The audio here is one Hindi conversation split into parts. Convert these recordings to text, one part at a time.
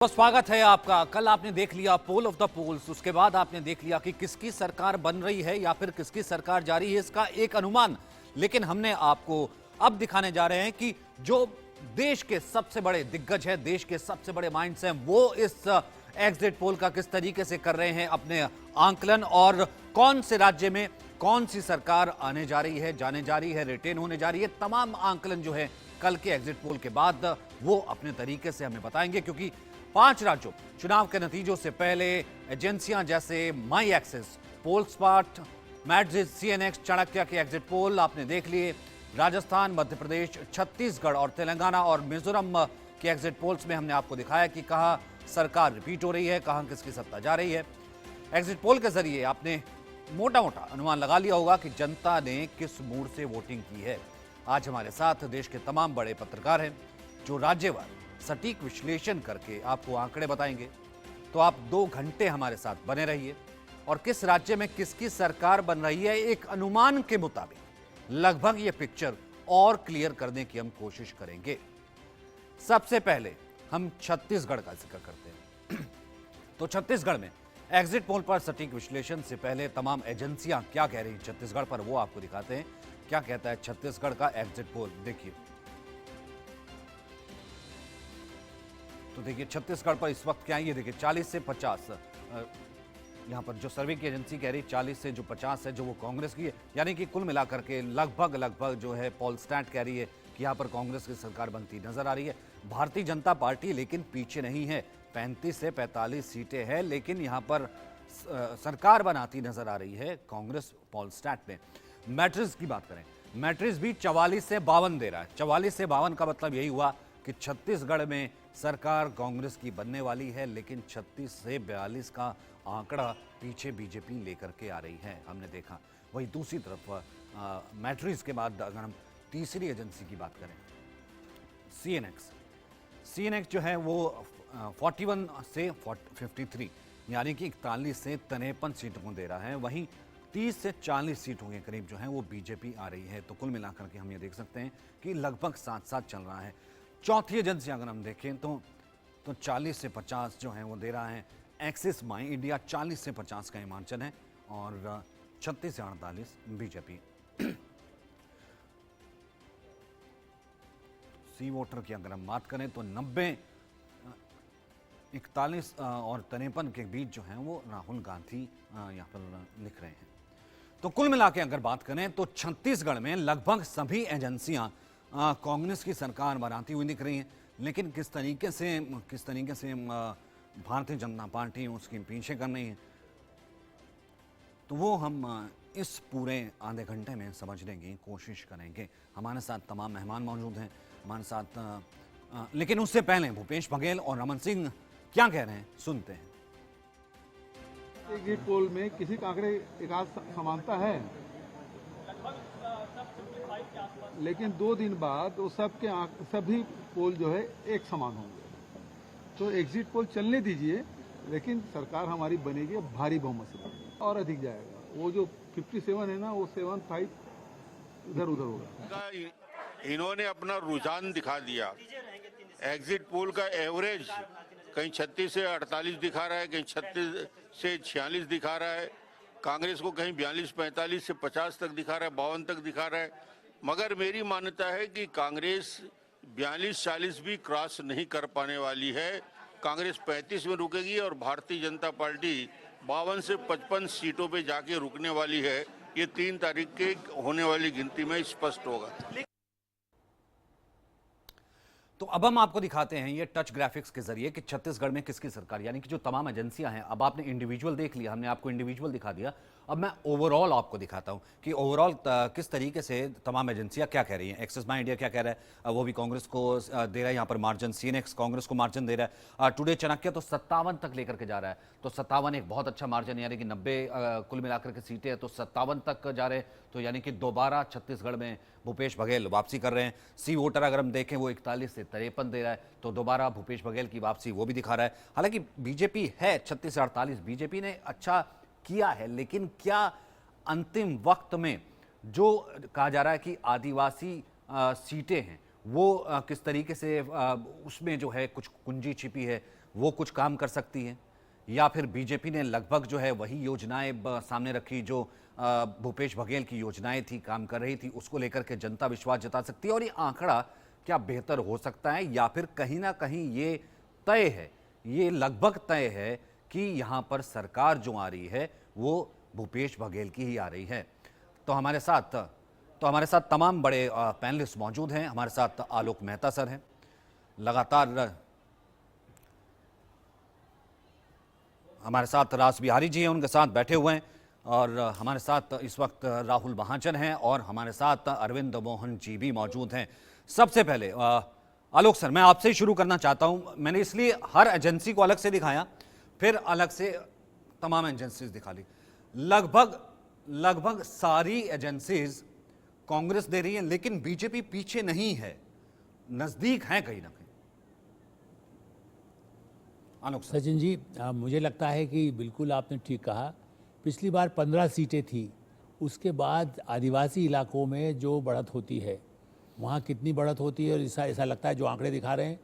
तो स्वागत है आपका। कल आपने देख लिया पोल ऑफ द पोल्स, उसके बाद आपने देख लिया कि किसकी सरकार बन रही है या फिर किसकी सरकार जा रही है, इसका एक अनुमान। लेकिन हमने आपको अब दिखाने जा रहे हैं कि जो देश के सबसे बड़े दिग्गज हैं, देश के सबसे बड़े माइंड्स हैं, वो इस एग्जिट पोल का किस तरीके से कर रहे हैं अपने आंकलन, और कौन से राज्य में कौन सी सरकार आने जा रही है, जाने जा रही है, रिटेन होने जा रही है। तमाम आंकलन जो है कल के एग्जिट पोल के बाद वो अपने तरीके से हमें बताएंगे, क्योंकि 5 राज्यों चुनाव के नतीजों से पहले एजेंसियां जैसे माई एक्सेस, पोलस्पाट, मैट्रिक्स, सीएनएक्स, चाणक्य के एग्जिट पोल आपने देख लिए। राजस्थान, मध्य प्रदेश, छत्तीसगढ़ और तेलंगाना और मिजोरम के एग्जिट पोल्स में हमने आपको दिखाया कि कहां सरकार रिपीट हो रही है, कहां किसकी सत्ता जा रही है। एग्जिट पोल के जरिए आपने मोटा मोटा अनुमान लगा लिया होगा कि जनता ने किस मूड से वोटिंग की है। आज हमारे साथ देश के तमाम बड़े पत्रकार हैं जो राज्यवार सटीक विश्लेषण करके आपको आंकड़े बताएंगे। तो आप 2 घंटे हमारे साथ बने रहिए और किस राज्य में किसकी सरकार बन रही है, एक अनुमान के मुताबिक लगभग ये पिक्चर और क्लियर करने की हम कोशिश करेंगे। सबसे पहले हम छत्तीसगढ़ का जिक्र करते हैं। तो छत्तीसगढ़ में एग्जिट पोल पर सटीक विश्लेषण से पहले तमाम एजेंसियां क्या कह रही हैं छत्तीसगढ़ पर, वो आपको दिखाते हैं। क्या कहता है छत्तीसगढ़ का एग्जिट पोल, देखिए। तो देखिए छत्तीसगढ़ पर इस वक्त क्या है, ये देखिए 40 से 50, यहाँ पर जो सर्वे की एजेंसी कह रही 40 से जो 50 है जो वो कांग्रेस की है, यानी कि कुल मिलाकर के लगभग जो है पोलस्टैट कह रही है कि यहाँ पर कांग्रेस की सरकार बनती नजर आ रही है। भारतीय जनता पार्टी लेकिन पीछे नहीं है, 35 से 45 सीटें हैं, लेकिन यहाँ पर सरकार बनाती नजर आ रही है कांग्रेस पोलस्टैट में। मैट्रिक्स की बात करें, मैट्रिक्स भी 44 से 52 दे रहा है। 44 से 52 का मतलब यही हुआ कि छत्तीसगढ़ में सरकार कांग्रेस की बनने वाली है, लेकिन 36 से 42 का आंकड़ा पीछे बीजेपी लेकर के आ रही है, हमने देखा। वही दूसरी तरफ मैट्रिक्स के बाद अगर हम तीसरी एजेंसी की बात करें, सीएनएक्स जो है वो 41 से 53 यानी कि 41 से 53 सीटों को दे रहा है। वहीं 30 से 40 सीटों के करीब जो है वो बीजेपी आ रही है। तो कुल मिलाकर के हम ये देख सकते हैं कि लगभग साथ साथ चल रहा है। चौथी एजेंसी अगर हम देखें तो 40 से 50 जो है वो दे रहा है एक्सिस माई इंडिया, 40 से 50 का हिमाचल है और 36 से 48 बीजेपी। सी वोटर की अगर हम बात करें तो 90, 41 और 53 के बीच जो है वो राहुल गांधी यहाँ पर लिख रहे हैं। तो कुल मिला के अगर बात करें तो छत्तीसगढ़ में लगभग सभी एजेंसियां कांग्रेस की सरकार बनाती हुई दिख रही हैं, लेकिन किस तरीके से भारतीय जनता पार्टी उसके पीछे कर रही है, तो वो हम इस पूरे आधे घंटे में समझने की कोशिश करेंगे। हमारे साथ तमाम मेहमान मौजूद हैं हमारे साथ, लेकिन उससे पहले भूपेश बघेल और रमन सिंह क्या कह रहे हैं सुनते हैं। एग्जिट पोल में किसी का आंकड़े एक आध समानता है, लेकिन 2 दिन बाद वो सभी पोल जो है एक समान होंगे। तो एग्जिट पोल चलने दीजिए, लेकिन सरकार हमारी बनेगी भारी बहुमत से और अधिक जाएगा। वो जो 57 है ना, वो 75 इधर उधर होगा। इन्होंने अपना रुझान दिखा दिया। एग्जिट पोल का एवरेज कहीं 36 से 48 दिखा रहा है, कहीं 36 से 46 दिखा रहा है। कांग्रेस को कहीं 42, 45 से 50 तक दिखा रहा है, 52 तक दिखा रहा है। मगर मेरी मान्यता है कि कांग्रेस 42-40 भी क्रॉस नहीं कर पाने वाली है। कांग्रेस 35 में रुकेगी और भारतीय जनता पार्टी 52 से 55 सीटों पे जाके रुकने वाली है। ये 3 तारीख के होने वाली गिनती में स्पष्ट होगा। तो अब हम आपको दिखाते हैं ये टच ग्राफिक्स के जरिए कि छत्तीसगढ़ में किसकी सरकार, यानी कि जो तमाम एजेंसियां हैं। अब आपने इंडिविजुअल देख लिया, हमने आपको इंडिविजुअल दिखा दिया। अब मैं ओवरऑल आपको दिखाता हूं कि ओवरऑल किस तरीके से तमाम एजेंसियां क्या कह रही हैं। एक्सिस माई इंडिया क्या कह रहा है, वो भी कांग्रेस को दे रहा है यहाँ पर मार्जिन। सीएनएक्स कांग्रेस को मार्जिन दे रहा है। टुडे चाणक्य तो 57 तक लेकर के जा रहा है। तो 57 एक बहुत अच्छा मार्जिन, यानी कि 90 कुल मिलाकर के सीटें हैं तो 57 तक जा रहे हैं। तो यानी कि दोबारा छत्तीसगढ़ में भूपेश बघेल वापसी कर रहे हैं। सी वोटर अगर हम देखें वो 41 से 53 दे रहा है, तो दोबारा भूपेश बघेल की वापसी वो भी दिखा रहा है। हालांकि बीजेपी है 36 से 48, बीजेपी ने अच्छा किया है, लेकिन क्या अंतिम वक्त में जो कहा जा रहा है कि आदिवासी सीटें हैं वो किस तरीके से उसमें जो है कुछ कुंजी छिपी है, वो कुछ काम कर सकती है, या फिर बीजेपी ने लगभग जो है वही योजनाएं सामने रखी जो भूपेश बघेल की योजनाएं थी, काम कर रही थी, उसको लेकर के जनता विश्वास जता सकती है। और ये आंकड़ा क्या बेहतर हो सकता है, या फिर कहीं ना कहीं ये तय है, ये लगभग तय है कि यहाँ पर सरकार जो आ रही है वो भूपेश बघेल की ही आ रही है। तो हमारे साथ तमाम बड़े पैनलिस्ट मौजूद हैं। हमारे साथ आलोक मेहता सर हैं, लगातार हमारे साथ रास बिहारी जी हैं, उनके साथ बैठे हुए हैं, और हमारे साथ इस वक्त राहुल महाजन हैं, और हमारे साथ अरविंद मोहन जी भी मौजूद हैं। सबसे पहले आलोक सर, मैं आपसे ही शुरू करना चाहता हूं। मैंने इसलिए हर एजेंसी को अलग से दिखाया, फिर अलग से तमाम एजेंसीज दिखा ली। लगभग सारी एजेंसीज कांग्रेस दे रही है, लेकिन बीजेपी पीछे नहीं है, नजदीक है कहीं ना कहीं। आलोक सर। सचिन जी, मुझे लगता है कि बिल्कुल आपने ठीक कहा। पिछली बार 15 सीटें थी, उसके बाद आदिवासी इलाकों में जो बढ़त होती है, वहाँ कितनी बढ़त होती है, और ऐसा लगता है जो आंकड़े दिखा रहे हैं,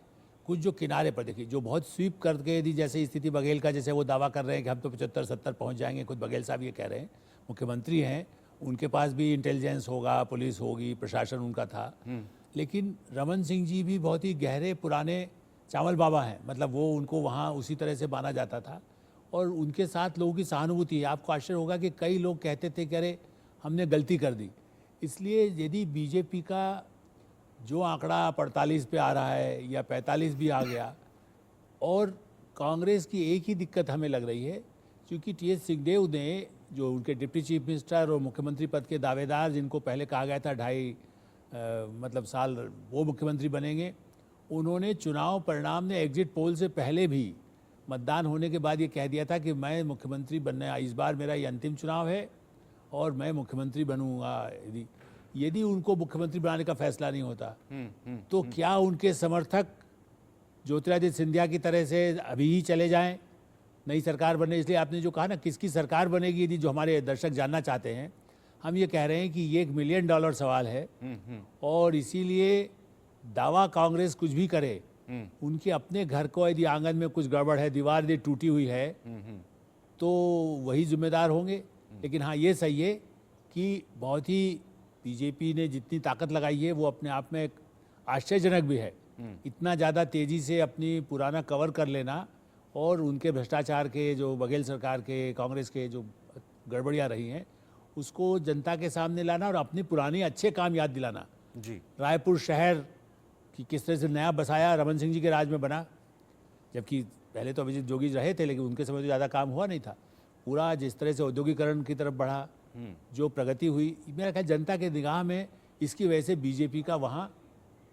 कुछ जो किनारे पर देखिए, जो बहुत स्वीप करके यदि जैसे स्थिति बघेल का, जैसे वो दावा कर रहे हैं कि हम तो 75-70 पहुँच जाएंगे, खुद बघेल साहब ये कह रहे हैं, मुख्यमंत्री हैं, उनके पास भी इंटेलिजेंस होगा, पुलिस होगी, प्रशासन उनका था। लेकिन रमन सिंह जी भी बहुत ही गहरे पुराने चावल बाबा हैं, मतलब वो उनको वहाँ उसी तरह से माना जाता था, और उनके साथ लोगों की सहानुभूति है। आपको आश्चर्य होगा कि कई लोग कहते थे कि अरे हमने गलती कर दी। इसलिए यदि बीजेपी का जो आंकड़ा 48 पे आ रहा है या 45 भी आ गया, और कांग्रेस की एक ही दिक्कत हमें लग रही है, क्योंकि टी.एस. सिंहदेव ने, जो उनके डिप्टी चीफ मिनिस्टर और मुख्यमंत्री पद के दावेदार, जिनको पहले कहा गया था 2.5 साल वो मुख्यमंत्री बनेंगे, उन्होंने चुनाव परिणाम ने एग्जिट पोल से पहले भी, मतदान होने के बाद ये कह दिया था कि मैं मुख्यमंत्री बनने, इस बार मेरा ये अंतिम चुनाव है और मैं मुख्यमंत्री बनूंगा। यदि उनको मुख्यमंत्री बनाने का फैसला नहीं होता तो क्या उनके समर्थक ज्योतिरादित्य सिंधिया की तरह से अभी ही चले जाएं नई सरकार बनने? इसलिए आपने जो कहा ना, किसकी सरकार बनेगी, यदि जो हमारे दर्शक जानना चाहते हैं, हम ये कह रहे हैं कि ये $1 मिलियन सवाल है, और इसीलिए दावा कांग्रेस कुछ भी करे, उनके अपने घर को यदि आंगन में कुछ गड़बड़ है, दीवार यदि टूटी हुई है, तो वही जिम्मेदार होंगे। लेकिन हाँ, ये सही है कि बहुत ही बीजेपी ने जितनी ताकत लगाई है वो अपने आप में आश्चर्यजनक भी है। इतना ज़्यादा तेज़ी से अपनी पुराना कवर कर लेना, और उनके भ्रष्टाचार के, जो बघेल सरकार के, कांग्रेस के जो गड़बड़ियाँ रही हैं, उसको जनता के सामने लाना, और अपनी पुरानी अच्छे काम याद दिलाना। जी, रायपुर शहर कि किस तरह से नया बसाया, रमन सिंह जी के राज में बना, जबकि पहले तो अभिजीत जोगी रहे थे, लेकिन उनके समय तो ज़्यादा काम हुआ नहीं था। पूरा जिस तरह से औद्योगिकरण की तरफ बढ़ा, जो प्रगति हुई, मेरा ख्याल जनता के निगाह में इसकी वजह से बीजेपी का वहाँ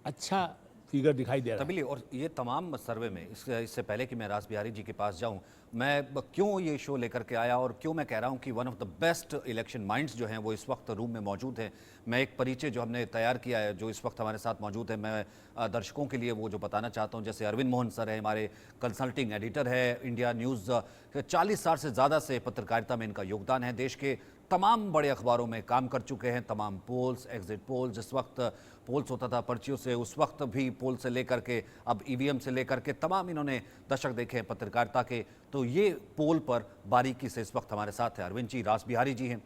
अच्छा फिगर दिखाई दे रहा है। तभी, और ये तमाम सर्वे में, इससे पहले कि मैं रास बिहारी जी के पास जाऊं, मैं क्यों ये शो लेकर के आया और क्यों मैं कह रहा हूं कि one of the best election minds जो हैं वो इस वक्त रूम में मौजूद हैं। मैं एक परिचय जो हमने तैयार किया है, जो इस वक्त हमारे साथ मौजूद है, मैं दर्शकों के लिए वो जो बताना चाहता हूं। जैसे अरविंद मोहन सर है, हमारे कंसल्टिंग एडिटर है इंडिया न्यूज़, 40 साल से ज़्यादा से पत्रकारिता में इनका योगदान है, देश के तमाम बड़े अखबारों में काम कर चुके हैं, तमाम पोल्स, एग्जिट पोल, जिस वक्त पोल्स होता था पर्चियों से, उस वक्त भी पोल से लेकर के अब ईवीएम से लेकर के तमाम इन्होंने दशक देखे हैं पत्रकारिता के। तो ये पोल पर बारीकी से इस वक्त हमारे साथ है अरविंद जी, रास बिहारी जी हैं।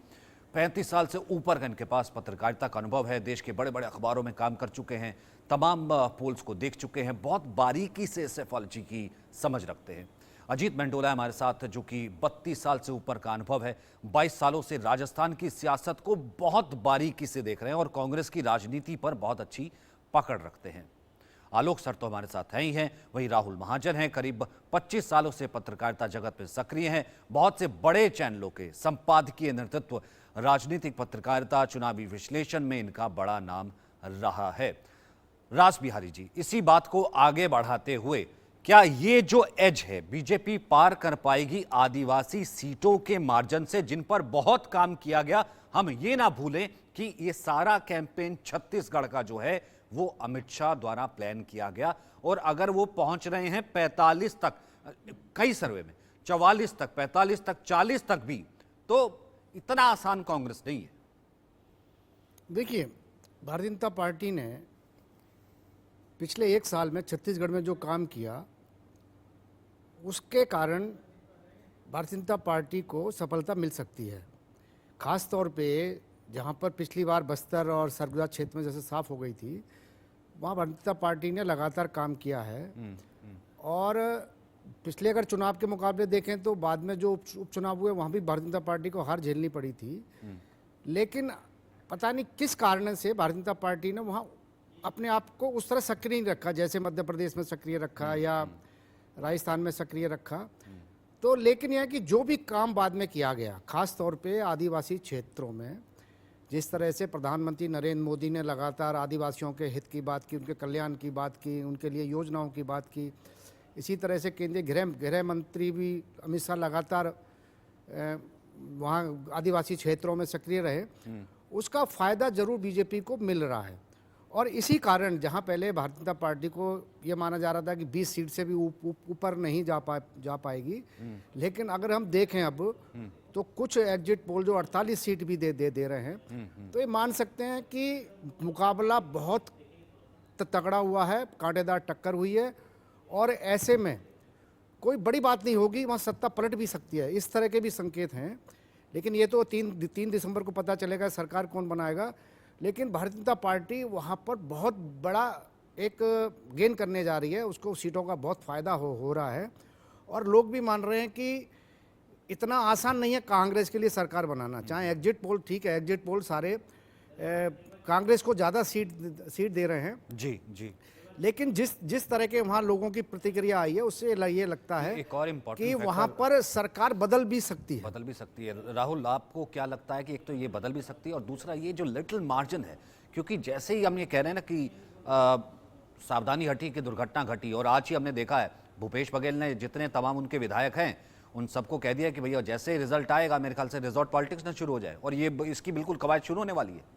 35 साल से ऊपर का इनके पास पत्रकारिता का अनुभव है, देश के बड़े बड़े अखबारों में काम कर चुके हैं, तमाम पोल्स को देख चुके हैं, बहुत बारीकी से सेफोलॉजी की समझ रखते हैं। अजीत मेंडोला हमारे साथ, जो कि 32 साल से ऊपर का अनुभव है, 22 सालों से राजस्थान की सियासत को बहुत बारीकी से देख रहे हैं और कांग्रेस की राजनीति पर बहुत अच्छी पकड़ रखते हैं। आलोक सर तो हमारे साथ हैं ही हैं, वही राहुल महाजन हैं, करीब 25 सालों से पत्रकारिता जगत में सक्रिय हैं, बहुत से बड़े चैनलों के संपादकीय नेतृत्व, राजनीतिक पत्रकारिता, चुनावी विश्लेषण में इनका बड़ा नाम रहा है। रास बिहारी जी, इसी बात को आगे बढ़ाते हुए, क्या ये जो एज है बीजेपी पार कर पाएगी आदिवासी सीटों के मार्जिन से, जिन पर बहुत काम किया गया? हम ये ना भूलें कि ये सारा कैंपेन छत्तीसगढ़ का जो है वो अमित शाह द्वारा प्लान किया गया, और अगर वो पहुंच रहे हैं 45 तक, कई सर्वे में 44 तक, 45 तक, 40 तक भी, तो इतना आसान कांग्रेस नहीं है। देखिए, भारतीय जनता पार्टी ने पिछले 1 साल में छत्तीसगढ़ में जो काम किया, उसके कारण भारतीय जनता पार्टी को सफलता मिल सकती है। खास तौर पे जहाँ पर पिछली बार बस्तर और सरगुजा क्षेत्र में जैसे साफ हो गई थी, वहाँ भारतीय जनता पार्टी ने लगातार काम किया है। और पिछले अगर चुनाव के मुकाबले देखें तो बाद में जो उपचुनाव हुए वहाँ भी भारतीय जनता पार्टी को हार झेलनी पड़ी थी। लेकिन पता नहीं किस कारण से भारतीय जनता पार्टी ने वहाँ अपने आप को उस तरह सक्रिय नहीं रखा, जैसे मध्य प्रदेश में सक्रिय रखा या राजस्थान में सक्रिय रखा। तो लेकिन यह कि जो भी काम बाद में किया गया, खास तौर पे आदिवासी क्षेत्रों में, जिस तरह से प्रधानमंत्री नरेंद्र मोदी ने लगातार आदिवासियों के हित की बात की, उनके कल्याण की बात की, उनके लिए योजनाओं की बात की, इसी तरह से केंद्रीय गृह मंत्री भी अमित शाह लगातार वहाँ आदिवासी क्षेत्रों में सक्रिय रहे, उसका फ़ायदा जरूर बीजेपी को मिल रहा है। और इसी कारण जहाँ पहले भारतीय जनता पार्टी को ये माना जा रहा था कि 20 सीट से भी ऊपर नहीं जा पाएगी, लेकिन अगर हम देखें अब तो कुछ एग्जिट पोल जो 48 सीट भी दे रहे हैं, तो ये मान सकते हैं कि मुकाबला बहुत तगड़ा हुआ है, कांटेदार टक्कर हुई है। और ऐसे में कोई बड़ी बात नहीं होगी, वहाँ सत्ता पलट भी सकती है, इस तरह के भी संकेत हैं। लेकिन ये तो 3 दिसंबर को पता चलेगा सरकार कौन बनाएगा। लेकिन भारतीय जनता पार्टी वहाँ पर बहुत बड़ा एक गेन करने जा रही है, उसको सीटों का बहुत फ़ायदा हो रहा है। और लोग भी मान रहे हैं कि इतना आसान नहीं है कांग्रेस के लिए सरकार बनाना। चाहे एग्जिट पोल, ठीक है, एग्जिट पोल सारे कांग्रेस को ज़्यादा सीट दे रहे हैं जी जी, लेकिन जिस तरह के वहाँ लोगों की प्रतिक्रिया आई है, उससे ये लगता है एक और इम्पोर्टेंट कि वहाँ पर सरकार बदल भी सकती है। राहुल, आपको क्या लगता है कि एक तो ये बदल भी सकती है और दूसरा ये जो लिटिल मार्जिन है, क्योंकि जैसे ही हम ये कह रहे हैं ना कि सावधानी हटी कि दुर्घटना घटी, और आज ही हमने देखा है भूपेश बघेल ने जितने तमाम उनके विधायक हैं उन सबको कह दिया कि भैया जैसे ही रिजल्ट आएगा मेरे ख्याल से रिजॉर्ट पॉलिटिक्स ना शुरू हो जाए, और ये इसकी बिल्कुल कवायद शुरू होने वाली है।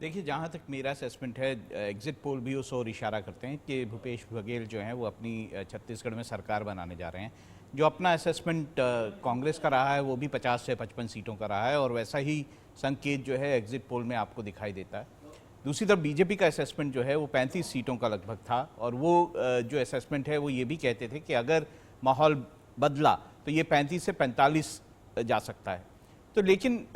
देखिए, जहाँ तक मेरा असेसमेंट है, एग्जिट पोल भी उस ओर इशारा करते हैं कि भूपेश बघेल जो हैं वो अपनी छत्तीसगढ़ में सरकार बनाने जा रहे हैं। जो अपना असेसमेंट कांग्रेस का रहा है वो भी 50 से 55 सीटों का रहा है, और वैसा ही संकेत जो है एग्जिट पोल में आपको दिखाई देता है। दूसरी तरफ बीजेपी का असेसमेंट जो है वो 35 सीटों का लगभग था, और वो जो असेसमेंट है वो ये भी कहते थे कि अगर माहौल बदला तो ये 35 से 45 जा सकता है। तो लेकिन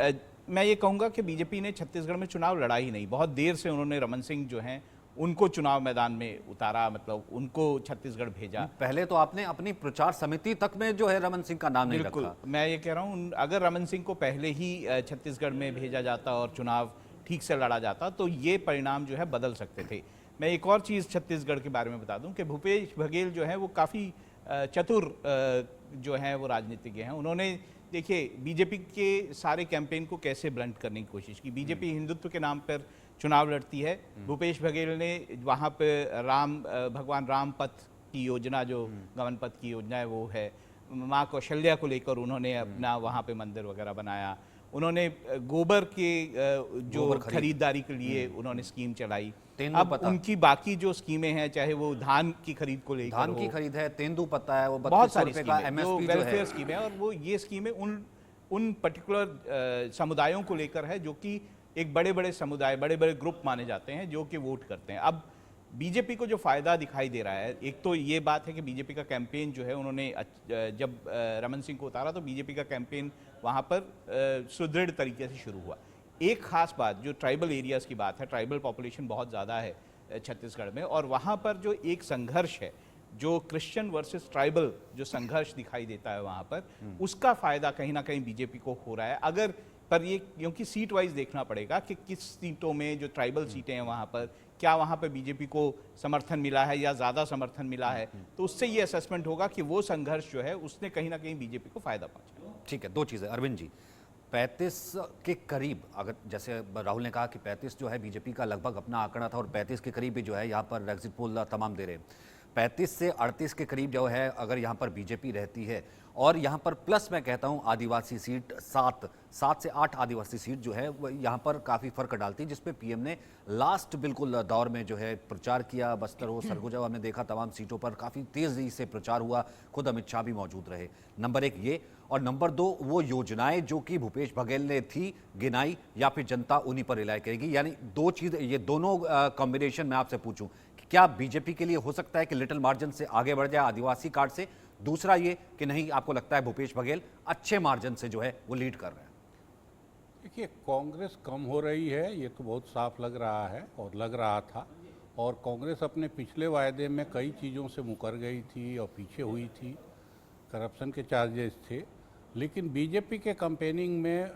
मैं ये कहूँगा कि बीजेपी ने छत्तीसगढ़ में चुनाव लड़ा ही नहीं। बहुत देर से उन्होंने रमन सिंह जो हैं उनको चुनाव मैदान में उतारा, मतलब उनको छत्तीसगढ़ भेजा। पहले तो आपने अपनी प्रचार समिति तक में जो है रमन सिंह का नाम नहीं रखा। बिल्कुल, मैं ये कह रहा हूँ, अगर रमन सिंह को पहले ही छत्तीसगढ़ में भेजा जाता और चुनाव ठीक से लड़ा जाता तो ये परिणाम जो है बदल सकते थे। मैं एक और चीज़ छत्तीसगढ़ के बारे में बता दूं कि भूपेश बघेल जो है वो काफ़ी चतुर जो हैं वो राजनीतिज्ञ हैं। उन्होंने देखिए बीजेपी के सारे कैंपेन को कैसे ब्लंट करने की कोशिश की। बीजेपी हिंदुत्व के नाम पर चुनाव लड़ती है। भूपेश बघेल ने वहाँ पे भगवान राम पथ की योजना, जो गमन पथ की योजना है वो है, माँ कौशल्या को लेकर उन्होंने अपना वहाँ पे मंदिर वगैरह बनाया। उन्होंने गोबर के जो खरीदारी के लिए उन्होंने स्कीम चलाई। अब उनकी बाकी जो स्कीमें हैं, चाहे वो धान की खरीद को लेकर, धान की खरीद है, तेंदु पत्ता है, वो बहुत सारी स्कीमें जो वेलफेयर स्कीम है, और वो ये स्कीमें उन पर्टिकुलर समुदायों को लेकर है जो कि एक बड़े बड़े समुदाय, बड़े बड़े ग्रुप माने जाते हैं जो कि वोट करते हैं। अब बीजेपी को जो फायदा दिखाई दे रहा है, एक तो ये बात है कि बीजेपी का कैंपेन जो है, उन्होंने जब रमन सिंह को उतारा तो बीजेपी का कैंपेन वहाँ पर सुदृढ़ तरीके से शुरू हुआ। एक खास बात जो ट्राइबल एरियाज़ की बात है, ट्राइबल पॉपुलेशन बहुत ज़्यादा है छत्तीसगढ़ में, और वहाँ पर जो एक संघर्ष है, जो क्रिश्चियन वर्सेस ट्राइबल जो संघर्ष दिखाई देता है वहाँ पर, उसका फ़ायदा कहीं ना कहीं बीजेपी को हो रहा है। अगर पर ये क्योंकि सीट वाइज देखना पड़ेगा कि किस सीटों में जो ट्राइबल सीटें हैं वहाँ पर क्या वहाँ पर बीजेपी को समर्थन मिला है या ज़्यादा समर्थन मिला है, तो उससे ये असेसमेंट होगा कि वो संघर्ष जो है उसने कहीं ना कहीं बीजेपी को फ़ायदा पहुँचा। ठीक है, दो चीज़ें अरविंद जी, 35 के करीब, अगर जैसे राहुल ने कहा कि 35 जो है बीजेपी का लगभग अपना आंकड़ा था और 35 के करीब भी जो है यहाँ पर एग्जिट पोल तमाम दे रहे हैं। 35 से 38 के करीब जो है अगर यहाँ पर बीजेपी रहती है, और यहाँ पर प्लस मैं कहता हूँ आदिवासी सीट 7 से 8 आदिवासी सीट जो है वो यहाँ पर काफ़ी फर्क डालती है, जिसपे पीएम ने लास्ट बिल्कुल दौर में जो है प्रचार किया। बस्तर हो, सरगुजा, हमने देखा तमाम सीटों पर काफ़ी तेज़ी से प्रचार हुआ, खुद अमित शाह भी मौजूद रहे। नंबर 1 ये, और नंबर 2 वो योजनाएं जो कि भूपेश बघेल ने थी गिनाई, या फिर जनता उन्हीं पर रिलाय करेगी। यानी दो चीज़, ये दोनों कॉम्बिनेशन मैं आपसे पूछूं, क्या बीजेपी के लिए हो सकता है कि लिटिल मार्जिन से आगे बढ़ जाए आदिवासी कार्ड से, दूसरा ये कि नहीं, आपको लगता है भूपेश बघेल अच्छे मार्जिन से जो है वो लीड कर रहे हैं? देखिए, कांग्रेस कम हो रही है, ये तो बहुत साफ लग रहा है और लग रहा था। और कांग्रेस अपने पिछले वायदे में कई चीज़ों से मुकर गई थी और पीछे हुई थी, करप्शन के चार्जेस थे। लेकिन बीजेपी के कैंपेनिंग में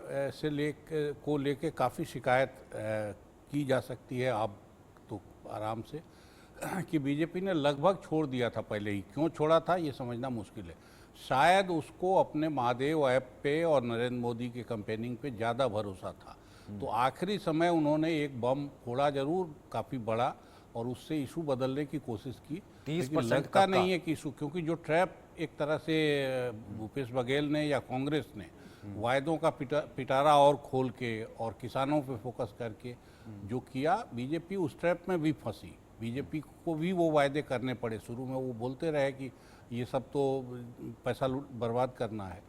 को लेके काफ़ी शिकायत की जा सकती है आप तो आराम से कि बीजेपी ने लगभग छोड़ दिया था पहले ही। क्यों छोड़ा था ये समझना मुश्किल है। शायद उसको अपने महादेव ऐप पे और नरेंद्र मोदी के कैंपेनिंग पे ज़्यादा भरोसा था, तो आखिरी समय उन्होंने एक बम फोड़ा जरूर काफ़ी बड़ा और उससे इशू बदलने की कोशिश की, 30% लेकिन लगता नहीं है कि इशू, क्योंकि जो ट्रैप एक तरह से भूपेश बघेल ने या कांग्रेस ने वायदों का पिटारा और खोल के और किसानों पे फोकस करके जो किया, बीजेपी उस ट्रैप में भी फंसी। बीजेपी को भी वो वायदे करने पड़े। शुरू में वो बोलते रहे कि ये सब तो पैसा बर्बाद करना है,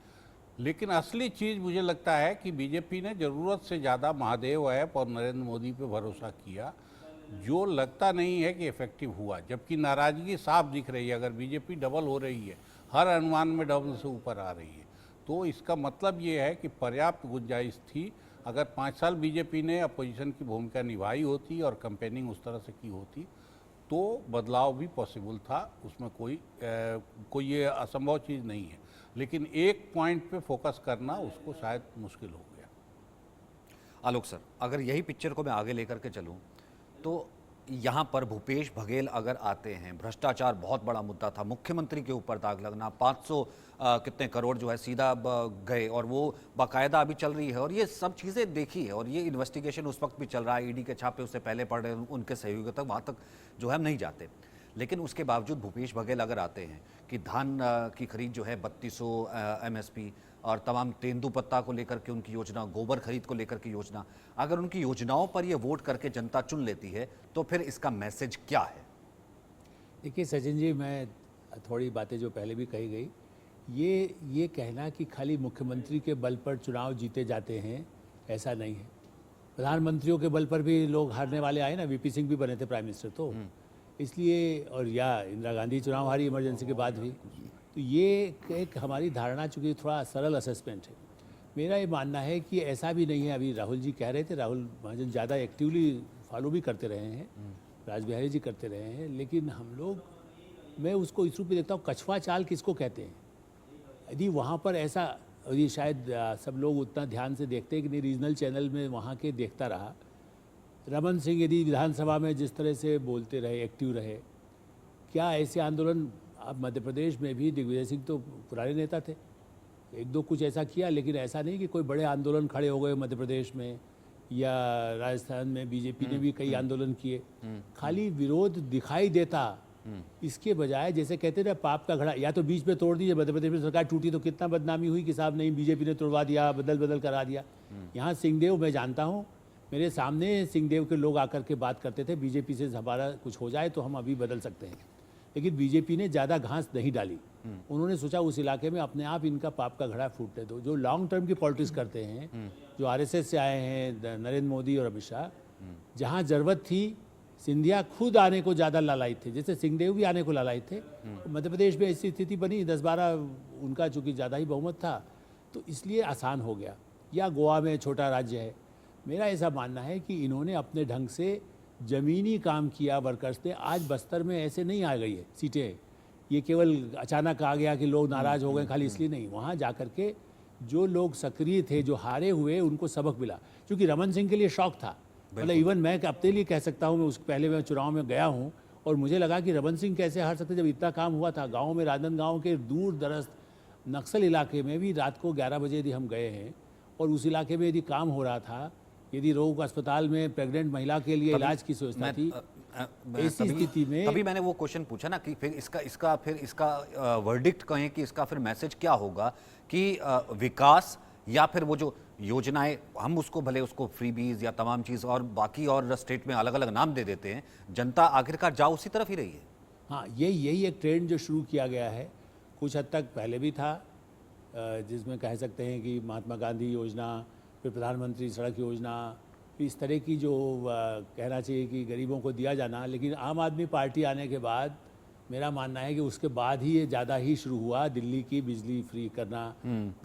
लेकिन असली चीज़ मुझे लगता है कि बीजेपी ने ज़रूरत से ज़्यादा महादेव ऐप और नरेंद्र मोदी पे भरोसा किया, जो लगता नहीं है कि इफेक्टिव हुआ। जबकि नाराज़गी साफ दिख रही है। अगर बीजेपी डबल हो रही है, हर अनुमान में डबल से ऊपर आ रही है, तो इसका मतलब ये है कि पर्याप्त गुंजाइश थी। अगर 5 साल बीजेपी ने अपोजिशन की भूमिका निभाई होती और कैंपेनिंग उस तरह से की होती तो बदलाव भी पॉसिबल था, उसमें कोई ये असंभव चीज़ नहीं है। लेकिन एक पॉइंट पे फोकस करना उसको शायद मुश्किल हो गया। आलोक सर, अगर यही पिक्चर को मैं आगे लेकर के चलूं तो यहाँ पर भूपेश बघेल अगर आते हैं, भ्रष्टाचार बहुत बड़ा मुद्दा था, मुख्यमंत्री के ऊपर दाग लगना, 500 कितने करोड़ जो है सीधा गए और वो बाकायदा अभी चल रही है और ये सब चीज़ें देखी है और ये इन्वेस्टिगेशन उस वक्त भी चल रहा है, ईडी के छापे उससे पहले पड़ रहे हैं, उनके सहयोगियों तक वहाँ तक जो है हम नहीं जाते। लेकिन उसके बावजूद भूपेश बघेल अगर आते हैं कि धान की खरीद जो है 3200 MSP और तमाम तेंदुपत्ता को लेकर के उनकी योजना, गोबर खरीद को लेकर की योजना, अगर उनकी योजनाओं पर ये वोट करके जनता चुन लेती है तो फिर इसका मैसेज क्या है? देखिए सचिन जी, मैं थोड़ी बातें जो पहले भी कही गई, ये कहना कि खाली मुख्यमंत्री के बल पर चुनाव जीते जाते हैं, ऐसा नहीं है। प्रधानमंत्रियों के बल पर भी लोग हारने वाले आए ना, VP सिंह भी बने थे प्राइम मिनिस्टर, तो इसलिए, और या इंदिरा गांधी चुनाव हारी इमरजेंसी के बाद भी। तो ये एक हमारी धारणा, चूँकि थोड़ा सरल असेसमेंट है। मेरा ये मानना है कि ऐसा भी नहीं है। अभी राहुल जी कह रहे थे, राहुल महाजन ज़्यादा एक्टिवली फॉलो भी करते रहे हैं, राज बिहारी जी करते रहे हैं, लेकिन हम लोग, मैं उसको इस रूप में देखता हूँ, कछुआ चाल किसको कहते हैं। यदि वहाँ पर ऐसा, यदि शायद सब लोग उतना ध्यान से देखते हैं कि नहीं, रीजनल चैनल में वहाँ के देखता रहा, रमन सिंह यदि विधानसभा में जिस तरह से बोलते रहे, एक्टिव रहे, क्या ऐसे आंदोलन, अब मध्य प्रदेश में भी दिग्विजय सिंह तो पुराने नेता थे, एक दो कुछ ऐसा किया, लेकिन ऐसा नहीं कि कोई बड़े आंदोलन खड़े हो गए मध्य प्रदेश में, या राजस्थान में बीजेपी ने भी कई आंदोलन किए। खाली विरोध दिखाई देता, इसके बजाय जैसे कहते ना, पाप का घड़ा या तो बीच में तोड़ दीजिए। मध्य प्रदेश में सरकार टूटी तो कितना बदनामी हुई कि साहब नहीं, बीजेपी ने तोड़वा दिया, बदल करा दिया। यहाँ सिंहदेव, मैं जानता हूँ, मेरे सामने सिंहदेव के लोग आकर के बात करते थे, बीजेपी से हमारा कुछ हो जाए तो हम अभी बदल सकते हैं। लेकिन बीजेपी ने ज़्यादा घास नहीं डाली। उन्होंने सोचा उस इलाके में अपने आप इनका पाप का घड़ा फूटने दो। जो लॉन्ग टर्म की पॉलिटिक्स करते हैं, जो RSS से आए हैं, नरेंद्र मोदी और अमित शाह, जहाँ ज़रूरत थी, सिंधिया खुद आने को ज़्यादा लालायित थे, जैसे सिंहदेव भी आने को लालायित थे। मध्य प्रदेश में ऐसी स्थिति बनी, 10-12 उनका चूँकि ज़्यादा ही बहुमत था, तो इसलिए आसान हो गया। या गोवा में छोटा राज्य है। मेरा ऐसा मानना है कि इन्होंने अपने ढंग से ज़मीनी काम किया वर्कर्स ने। आज बस्तर में ऐसे नहीं आ गई है सीटें, ये केवल अचानक आ गया कि लोग नाराज़ हो गए, खाली इसलिए नहीं। वहाँ जा कर के जो लोग सक्रिय थे, जो हारे हुए, उनको सबक मिला। क्योंकि रमन सिंह के लिए शौक था, मतलब इवन मैं अपने लिए कह सकता हूँ, मैं उस पहले मैं चुनाव में गया हूँ और मुझे लगा कि रमन सिंह कैसे हार सकते जब इतना काम हुआ था। गाँव में, राजनांदगांव के दूर दराज नक्सल इलाके में भी रात को 11 बजे यदि हम गए हैं और उस इलाके में यदि काम हो रहा था, यदि रोग अस्पताल में प्रेग्नेंट महिला के लिए इलाज की व्यवस्था थी, ऐसी स्थिति में तभी मैंने वो क्वेश्चन पूछा ना कि फिर इसका वर्डिक्ट कहें कि इसका फिर मैसेज क्या होगा कि विकास या फिर वो जो योजनाएं, हम उसको भले उसको फ्रीबीज या तमाम चीज़ और बाकी और स्टेट में अलग अलग नाम दे देते हैं, जनता आखिरकार जा उसी तरफ ही रही है। हाँ, यही एक ट्रेंड जो शुरू किया गया है, कुछ हद तक पहले भी था, जिसमें कह सकते हैं कि महात्मा गांधी योजना, फिर प्रधानमंत्री सड़क योजना, इस तरह की जो कहना चाहिए कि गरीबों को दिया जाना। लेकिन आम आदमी पार्टी आने के बाद मेरा मानना है कि उसके बाद ही ये ज़्यादा ही शुरू हुआ, दिल्ली की बिजली फ्री करना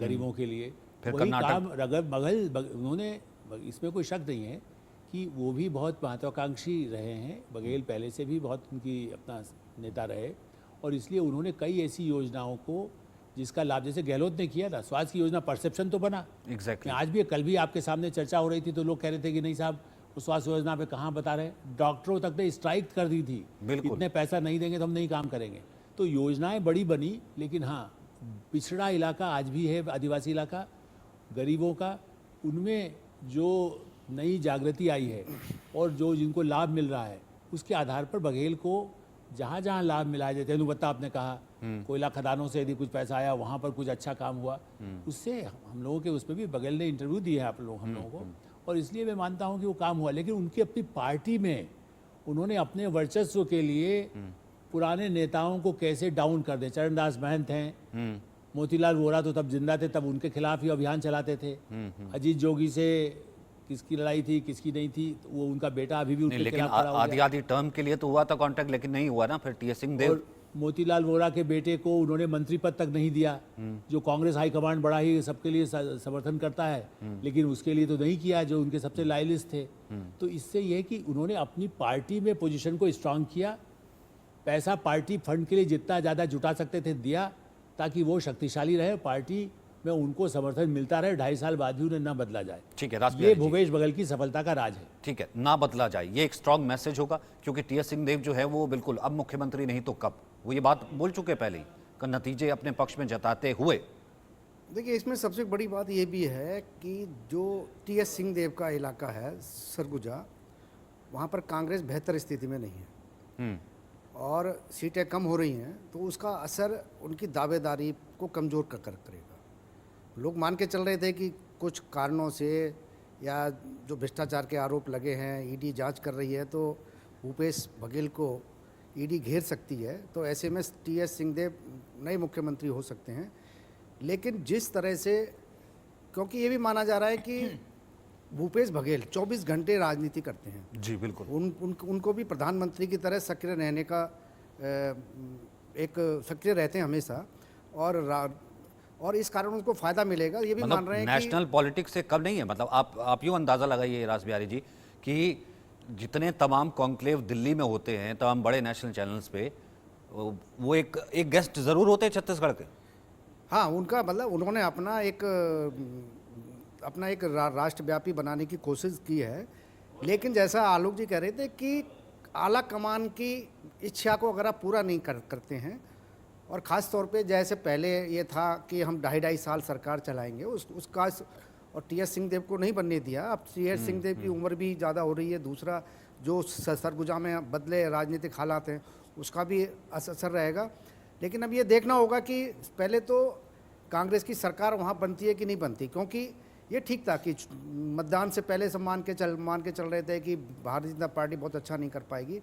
गरीबों के लिए। फिर वही कर्नाटक। काम उन्होंने, इसमें कोई शक नहीं है कि वो भी बहुत महत्वाकांक्षी रहे हैं। बघेल पहले से भी बहुत उनकी अपना नेता रहे, और इसलिए उन्होंने कई ऐसी योजनाओं को जिसका लाभ, जैसे गहलोत ने किया था, स्वास्थ्य की योजना, परसेप्शन तो बना। एग्जैक्टली। आज भी, कल भी आपके सामने चर्चा हो रही थी तो लोग कह रहे थे कि नहीं साहब, उस स्वास्थ्य योजना पे कहाँ बता रहे। डॉक्टरों तक ने स्ट्राइक कर दी थी, बिल्कुल। इतने पैसा नहीं देंगे तो हम नहीं काम करेंगे। तो योजनाएं बड़ी बनी, लेकिन हाँ, पिछड़ा इलाका आज भी है, आदिवासी इलाका, गरीबों का, उनमें जो नई जागृति आई है और जो जिनको लाभ मिल रहा है, उसके आधार पर बघेल को जहाँ जहाँ लाभ मिला है, जैसे तेंदुपत्ता आपने कहा, कोयला खदानों से यदि कुछ पैसा आया, वहाँ पर कुछ अच्छा काम हुआ, उससे हम लोगों के उसमें भी बघेल ने इंटरव्यू दिए हैं हम लोगों को, और इसलिए मैं मानता हूँ कि वो काम हुआ। लेकिन उनकी अपनी पार्टी में उन्होंने अपने वर्चस्व के लिए पुराने नेताओं को कैसे डाउन कर दे। चरणदास महंत हैं, मोतीलाल वोरा तो तब जिंदा थे, तब उनके खिलाफ ही अभियान चलाते थे। अजीत जोगी से किसकी लड़ाई थी, किसकी नहीं थी, तो वो उनका बेटा अभी भी उनके लेकिन खिलाफ खड़ा हो आधी गया। आधी टर्म के लिए तो हुआ था कांटेक्ट, लेकिन नहीं हुआ ना फिर टीएस सिंहदेव। और मोतीलाल वोरा के बेटे को उन्होंने मंत्री पद तक नहीं दिया, जो कांग्रेस हाईकमांड बड़ा ही सबके लिए समर्थन करता है, लेकिन उसके लिए तो नहीं किया, जो उनके सबसे लॉयलिस्ट थे। तो इससे यह कि उन्होंने अपनी पार्टी में पोजीशन को स्ट्रांग किया, पैसा पार्टी फंड के लिए जितना ज़्यादा जुटा सकते थे दिया, ताकि वो शक्तिशाली रहे, पार्टी में उनको समर्थन मिलता रहे, 2.5 साल बाद भी उन्हें ना बदला जाए। ठीक है, ये रासबिहारी जी। भूपेश बघेल की सफलता का राज है। ठीक है, ना बदला जाए, ये एक स्ट्रांग मैसेज होगा, क्योंकि टीएस सिंहदेव जो है वो बिल्कुल अब मुख्यमंत्री नहीं तो कब, वो ये बात बोल चुके पहले ही, का नतीजे अपने पक्ष में जताते हुए। देखिए, इसमें सबसे बड़ी बात ये भी है कि जो टीएस सिंहदेव का इलाका है सरगुजा, वहाँ पर कांग्रेस बेहतर स्थिति में नहीं है और सीटें कम हो रही हैं, तो उसका असर उनकी दावेदारी को कमज़ोर करेगा। लोग मान के चल रहे थे कि कुछ कारणों से, या जो भ्रष्टाचार के आरोप लगे हैं, ईडी जांच कर रही है, तो भूपेश बघेल को ईडी घेर सकती है, तो ऐसे में टीएस सिंहदेव नए मुख्यमंत्री हो सकते हैं। लेकिन जिस तरह से, क्योंकि ये भी माना जा रहा है कि भूपेश बघेल 24 घंटे राजनीति करते हैं, जी बिल्कुल। उनको भी प्रधानमंत्री की तरह सक्रिय रहने का एक सक्रिय रहते हैं हमेशा, और इस कारण उनको फायदा मिलेगा, ये भी मान रहे हैं कि नेशनल पॉलिटिक्स से कम नहीं है। मतलब आप यूँ अंदाजा लगाइए रासबिहारी जी कि जितने तमाम कॉन्क्लेव दिल्ली में होते हैं, तमाम बड़े नेशनल चैनल्स पे, वो एक गेस्ट जरूर होते हैं छत्तीसगढ़ के। हाँ, उनका मतलब उन्होंने अपना एक राष्ट्रव्यापी बनाने की कोशिश की है। लेकिन जैसा आलोक जी कह रहे थे कि आला कमान की इच्छा को अगर आप पूरा नहीं करते हैं, और ख़ास तौर पे जैसे पहले ये था कि हम 2.5 साल सरकार चलाएंगे, उसका और टीएस सिंहदेव को नहीं बनने दिया। अब टीएस सिंहदेव की उम्र भी ज़्यादा हो रही है, दूसरा जो सरगुजा में बदले राजनीतिक हालात हैं उसका भी असर रहेगा। लेकिन अब ये देखना होगा कि पहले तो कांग्रेस की सरकार वहाँ बनती है कि नहीं बनती, क्योंकि ये ठीक था कि मतदान से पहले सब मान के चल रहे थे कि भारतीय जनता पार्टी बहुत अच्छा नहीं कर पाएगी,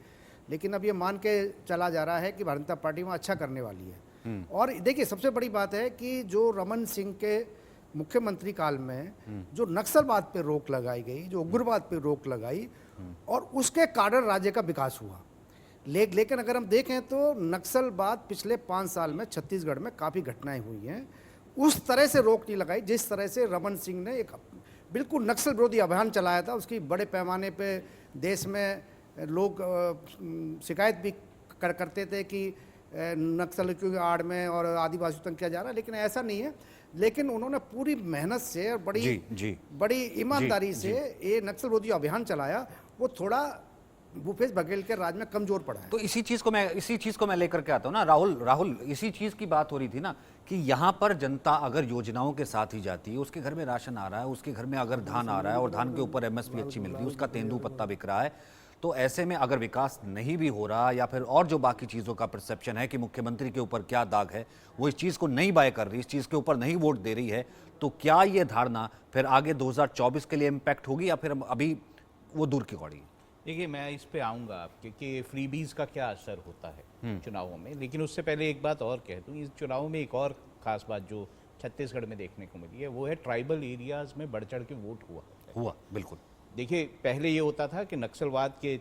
लेकिन अब ये मान के चला जा रहा है कि भारतीय जनता पार्टी में अच्छा करने वाली है। और देखिए, सबसे बड़ी बात है कि जो रमन सिंह के मुख्यमंत्री काल में जो नक्सलवाद पे रोक लगाई गई, जो उग्रवाद पे रोक लगाई, और उसके कारण राज्य का विकास हुआ। लेकिन अगर हम देखें तो नक्सलवाद पिछले 5 साल में छत्तीसगढ़ में काफ़ी घटनाएं हुई हैं, उस तरह से रोक नहीं लगाई जिस तरह से रमन सिंह ने एक बिल्कुल नक्सल विरोधी अभियान चलाया था। उसकी बड़े पैमाने पे देश में लोग शिकायत भी करते थे कि नक्सल की आड़ में और आदिवासी तंग किया जा रहा है, लेकिन ऐसा नहीं है। लेकिन उन्होंने पूरी मेहनत से और बड़ी ईमानदारी से ये नक्सल विरोधी अभियान चलाया, वो थोड़ा भूपेश बघेल के राज में कमजोर पड़ा है। तो इसी चीज को मैं लेकर के आता हूं ना राहुल, इसी चीज की बात हो रही थी ना कि यहां पर जनता अगर योजनाओं के साथ ही जाती है, उसके घर में राशन आ रहा है, उसके घर में अगर धान आ रहा है और धान के ऊपर एमएसपी अच्छी मिल रही है, उसका तेंदुपत्ता बिक रहा है, तो ऐसे में अगर विकास नहीं भी हो रहा, या फिर और जो बाकी चीज़ों का परसेप्शन है कि मुख्यमंत्री के ऊपर क्या दाग है, वो इस चीज़ को नहीं बाय कर रही, इस चीज़ के ऊपर नहीं वोट दे रही है, तो क्या ये धारणा फिर आगे 2024 के लिए इम्पैक्ट होगी, या फिर अभी वो दूर की कौड़ी? देखिए, मैं इस पे आऊँगा आपके कि फ्रीबीज का क्या असर होता है चुनावों में, लेकिन उससे पहले एक बात और कह दूँ। इस चुनाव में एक और ख़ास बात जो छत्तीसगढ़ में देखने को मिली है, वो है ट्राइबल एरियाज़ में बढ़ चढ़ के वोट हुआ। बिल्कुल। देखिए, पहले ये होता था कि नक्सलवाद के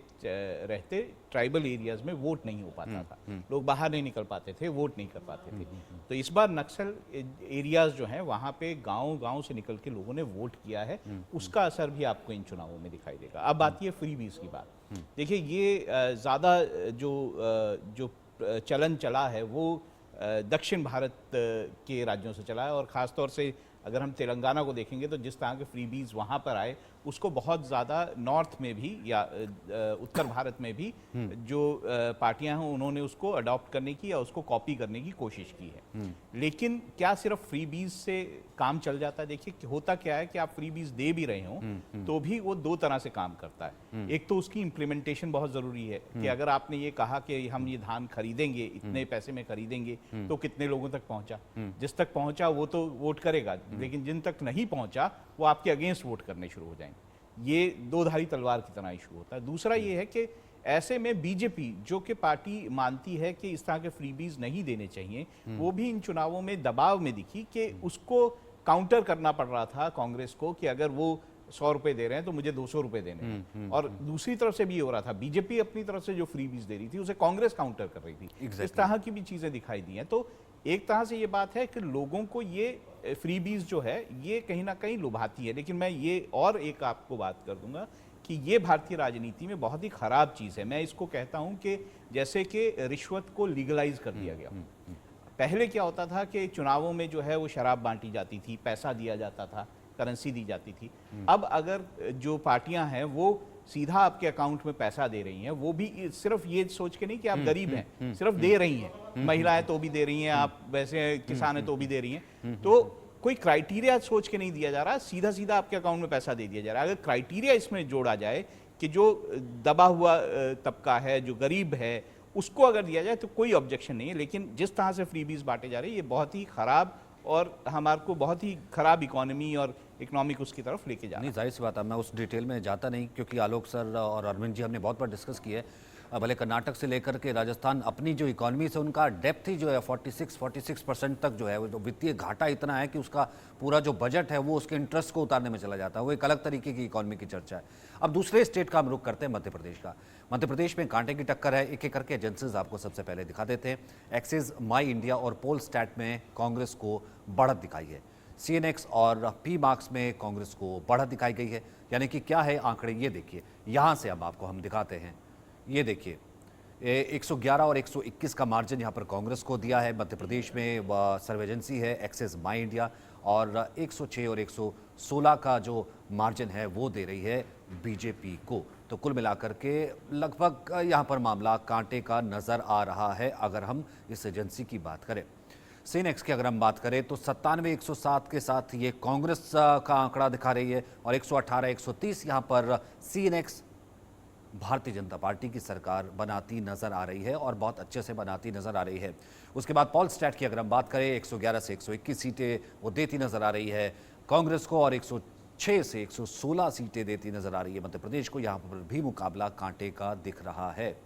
रहते ट्राइबल एरियाज में वोट नहीं हो पाता था, लोग बाहर नहीं निकल पाते थे, वोट नहीं कर पाते थे। तो इस बार नक्सल एरियाज जो हैं वहाँ पे गांव से निकल के लोगों ने वोट किया है, उसका असर भी आपको इन चुनावों में दिखाई देगा। अब आती है फ्रीबीज की बात। देखिए, ये ज़्यादा जो चलन चला है वो दक्षिण भारत के राज्यों से चला है, और ख़ासतौर से अगर हम तेलंगाना को देखेंगे तो जिस तरह के फ्रीबीज वहाँ पर आए उसको बहुत ज़्यादा नॉर्थ में भी या उत्तर भारत में भी जो पार्टियां हैं उन्होंने उसको अडॉप्ट करने की या उसको कॉपी करने की कोशिश की है। लेकिन क्या सिर्फ फ्रीबीज से काम चल जाता है? देखिए, होता क्या है कि आप फ्रीबीज दे भी रहे हो तो भी वो दो तरह से काम करता है। एक तो उसकी इम्प्लीमेंटेशन बहुत ज़रूरी है कि अगर आपने ये कहा कि हम ये धान खरीदेंगे, इतने पैसे में खरीदेंगे, तो कितने लोगों तक पहुंचा? जिस तक पहुंचा वो तो वोट करेगा, लेकिन जिन तक नहीं पहुंचा वो आपके अगेंस्ट वोट करने शुरू हो जाएंगे। ये दो धारी तलवार की तरह इशू होता है। दूसरा ये है कि ऐसे में बीजेपी, जो कि पार्टी मानती है कि इस तरह के फ्रीबीज नहीं देने चाहिए, वो भी इन चुनावों में दबाव में दिखी कि उसको काउंटर करना पड़ रहा था कांग्रेस को कि अगर वो 100 रुपए दे रहे हैं तो मुझे 200 रुपए देने हैं। और दूसरी तरफ से भी हो रहा था, बीजेपी अपनी तरफ से जो फ्रीबीज दे रही थी उसे कांग्रेस काउंटर कर रही थी। इस तरह की भी चीजें दिखाई दी हैं। तो एक तरह से ये बात है कि लोगों को ये फ्रीबीज जो है ये कहीं ना कहीं लुभाती है। लेकिन मैं ये और एक आपको बात कर दूंगा कि ये भारतीय राजनीति में बहुत ही खराब चीज़ है। मैं इसको कहता हूं कि जैसे कि रिश्वत को लीगलाइज कर दिया गया। पहले क्या होता था कि चुनावों में जो है वो शराब बांटी जाती थी, पैसा दिया जाता था, करेंसी दी जाती थी। अब अगर जो पार्टियां हैं वो सीधा आपके अकाउंट में पैसा दे रही हैं, वो भी सिर्फ ये सोच के नहीं कि आप गरीब हैं, सिर्फ दे रही हैं, महिलाएं तो भी दे रही हैं, आप वैसे किसान हैं तो भी दे रही हैं, तो कोई क्राइटेरिया सोच के नहीं दिया जा रहा, सीधा सीधा आपके अकाउंट में पैसा दे दिया जा रहा है। अगर क्राइटेरिया इसमें जोड़ा जाए कि जो दबा हुआ तबका है, जो गरीब है, उसको अगर दिया जाए तो कोई ऑब्जेक्शन नहीं है। लेकिन जिस तरह से फ्रीबीज बांटे जा रहे हैं ये बहुत ही खराब और हमारे को बहुत ही खराब इकोनॉमी और इकोनॉमिक उसकी तरफ लेके जा रहा है। नहीं, जाहिर सी बात है, मैं उस डिटेल में जाता नहीं, क्योंकि आलोक सर और अरविंद जी हमने बहुत बार डिस्कस किया है। भले कर्नाटक से लेकर के राजस्थान, अपनी जो इकॉनमी से उनका डेप्थ ही जो है 46% तक जो है, वो वित्तीय घाटा इतना है कि उसका पूरा जो बजट है वो उसके इंटरेस्ट को उतारने में चला जाता है। वो एक अलग तरीके की इकॉनमी की चर्चा है। अब दूसरे स्टेट का हम रुख करते हैं, मध्य प्रदेश का। मध्य प्रदेश में कांटे की टक्कर है। एक एक करके एजेंसीज आपको सबसे पहले दिखा देते हैं। एक्सिस, माई इंडिया और पोल स्टैट में कांग्रेस को बढ़त दिखाई है। CNX और पी मार्क्स में कांग्रेस को बढ़त दिखाई गई है। यानी कि क्या है आंकड़े, ये देखिए यहाँ से अब आपको हम दिखाते हैं। ये देखिए 111 और 121 का मार्जिन यहाँ पर कांग्रेस को दिया है। मध्य प्रदेश में सर्वे एजेंसी है एक्सिस माई इंडिया, और 106 और 116 का जो मार्जिन है वो दे रही है बीजेपी को। तो कुल मिलाकर के लगभग यहाँ पर मामला कांटे का नज़र आ रहा है अगर हम इस एजेंसी की बात करें। CNX की अगर हम बात करें तो 97, 107 के साथ ये कांग्रेस का आंकड़ा दिखा रही है, और 118, 130 यहाँ पर CNX भारतीय जनता पार्टी की सरकार बनाती नजर आ रही है, और बहुत अच्छे से बनाती नजर आ रही है। उसके बाद पोल स्टैट की अगर हम बात करें, 111 से 121 सीटें वो देती नजर आ रही है कांग्रेस को, और 106 से 116 सीटें देती नजर आ रही है मध्य प्रदेश को। यहाँ पर भी मुकाबला कांटे का दिख रहा है।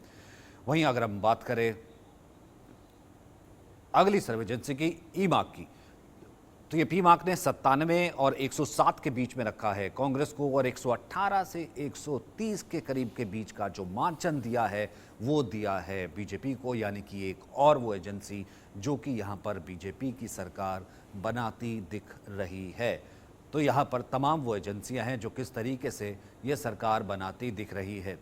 वहीं अगर हम बात करें अगली सर्वे एजेंसी की, ई मार्क की, तो ये पी मार्क ने 97 और 107 के बीच में रखा है कांग्रेस को, और 118 से 130 के करीब के बीच का जो मार्जिन दिया है वो दिया है बीजेपी को। यानी कि एक और वो एजेंसी जो कि यहाँ पर बीजेपी की सरकार बनाती दिख रही है। तो यहाँ पर तमाम वो एजेंसियाँ हैं जो किस तरीके से ये सरकार बनाती दिख रही है।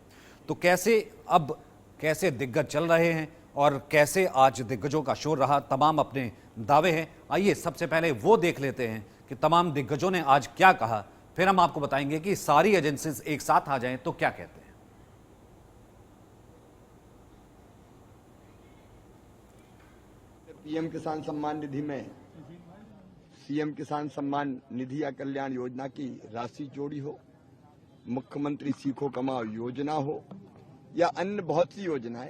तो कैसे दिग्गज चल रहे हैं और कैसे आज दिग्गजों का शोर रहा, तमाम अपने दावे हैं। आइए सबसे पहले वो देख लेते हैं कि तमाम दिग्गजों ने आज क्या कहा, फिर हम आपको बताएंगे कि सारी एजेंसीज एक साथ आ जाएं तो क्या कहते हैं। पीएम किसान सम्मान निधि में सीएम किसान सम्मान निधि या कल्याण योजना की राशि जोड़ी हो, मुख्यमंत्री सीखो कमाओ योजना हो, या अन्य बहुत सी योजनाएं,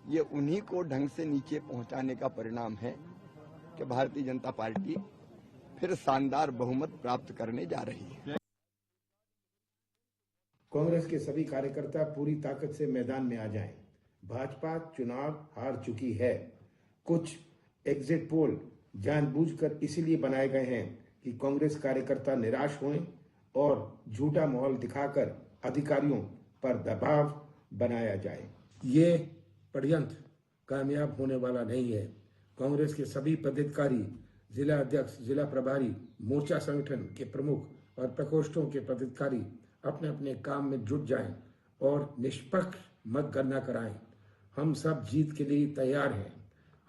ये उन्हीं को ढंग से नीचे पहुंचाने का परिणाम है कि भारतीय जनता पार्टी फिर शानदार बहुमत प्राप्त करने जा रही है। कांग्रेस के सभी कार्यकर्ता पूरी ताकत से मैदान में आ जाएं। भाजपा चुनाव हार चुकी है। कुछ एग्जिट पोल जानबूझकर इसीलिए बनाए गए हैं कि कांग्रेस कार्यकर्ता निराश हों और झूठा माहौल दिखाकर अधिकारियों पर दबाव बनाया जाए। ये षड्यंत्र कामयाब होने वाला नहीं है। कांग्रेस के सभी पदाधिकारी, जिला अध्यक्ष, जिला प्रभारी, मोर्चा संगठन के प्रमुख और प्रकोष्ठों के पदाधिकारी अपने अपने काम में जुट जाएं और निष्पक्ष मतगणना कराएं। हम सब जीत के लिए तैयार हैं।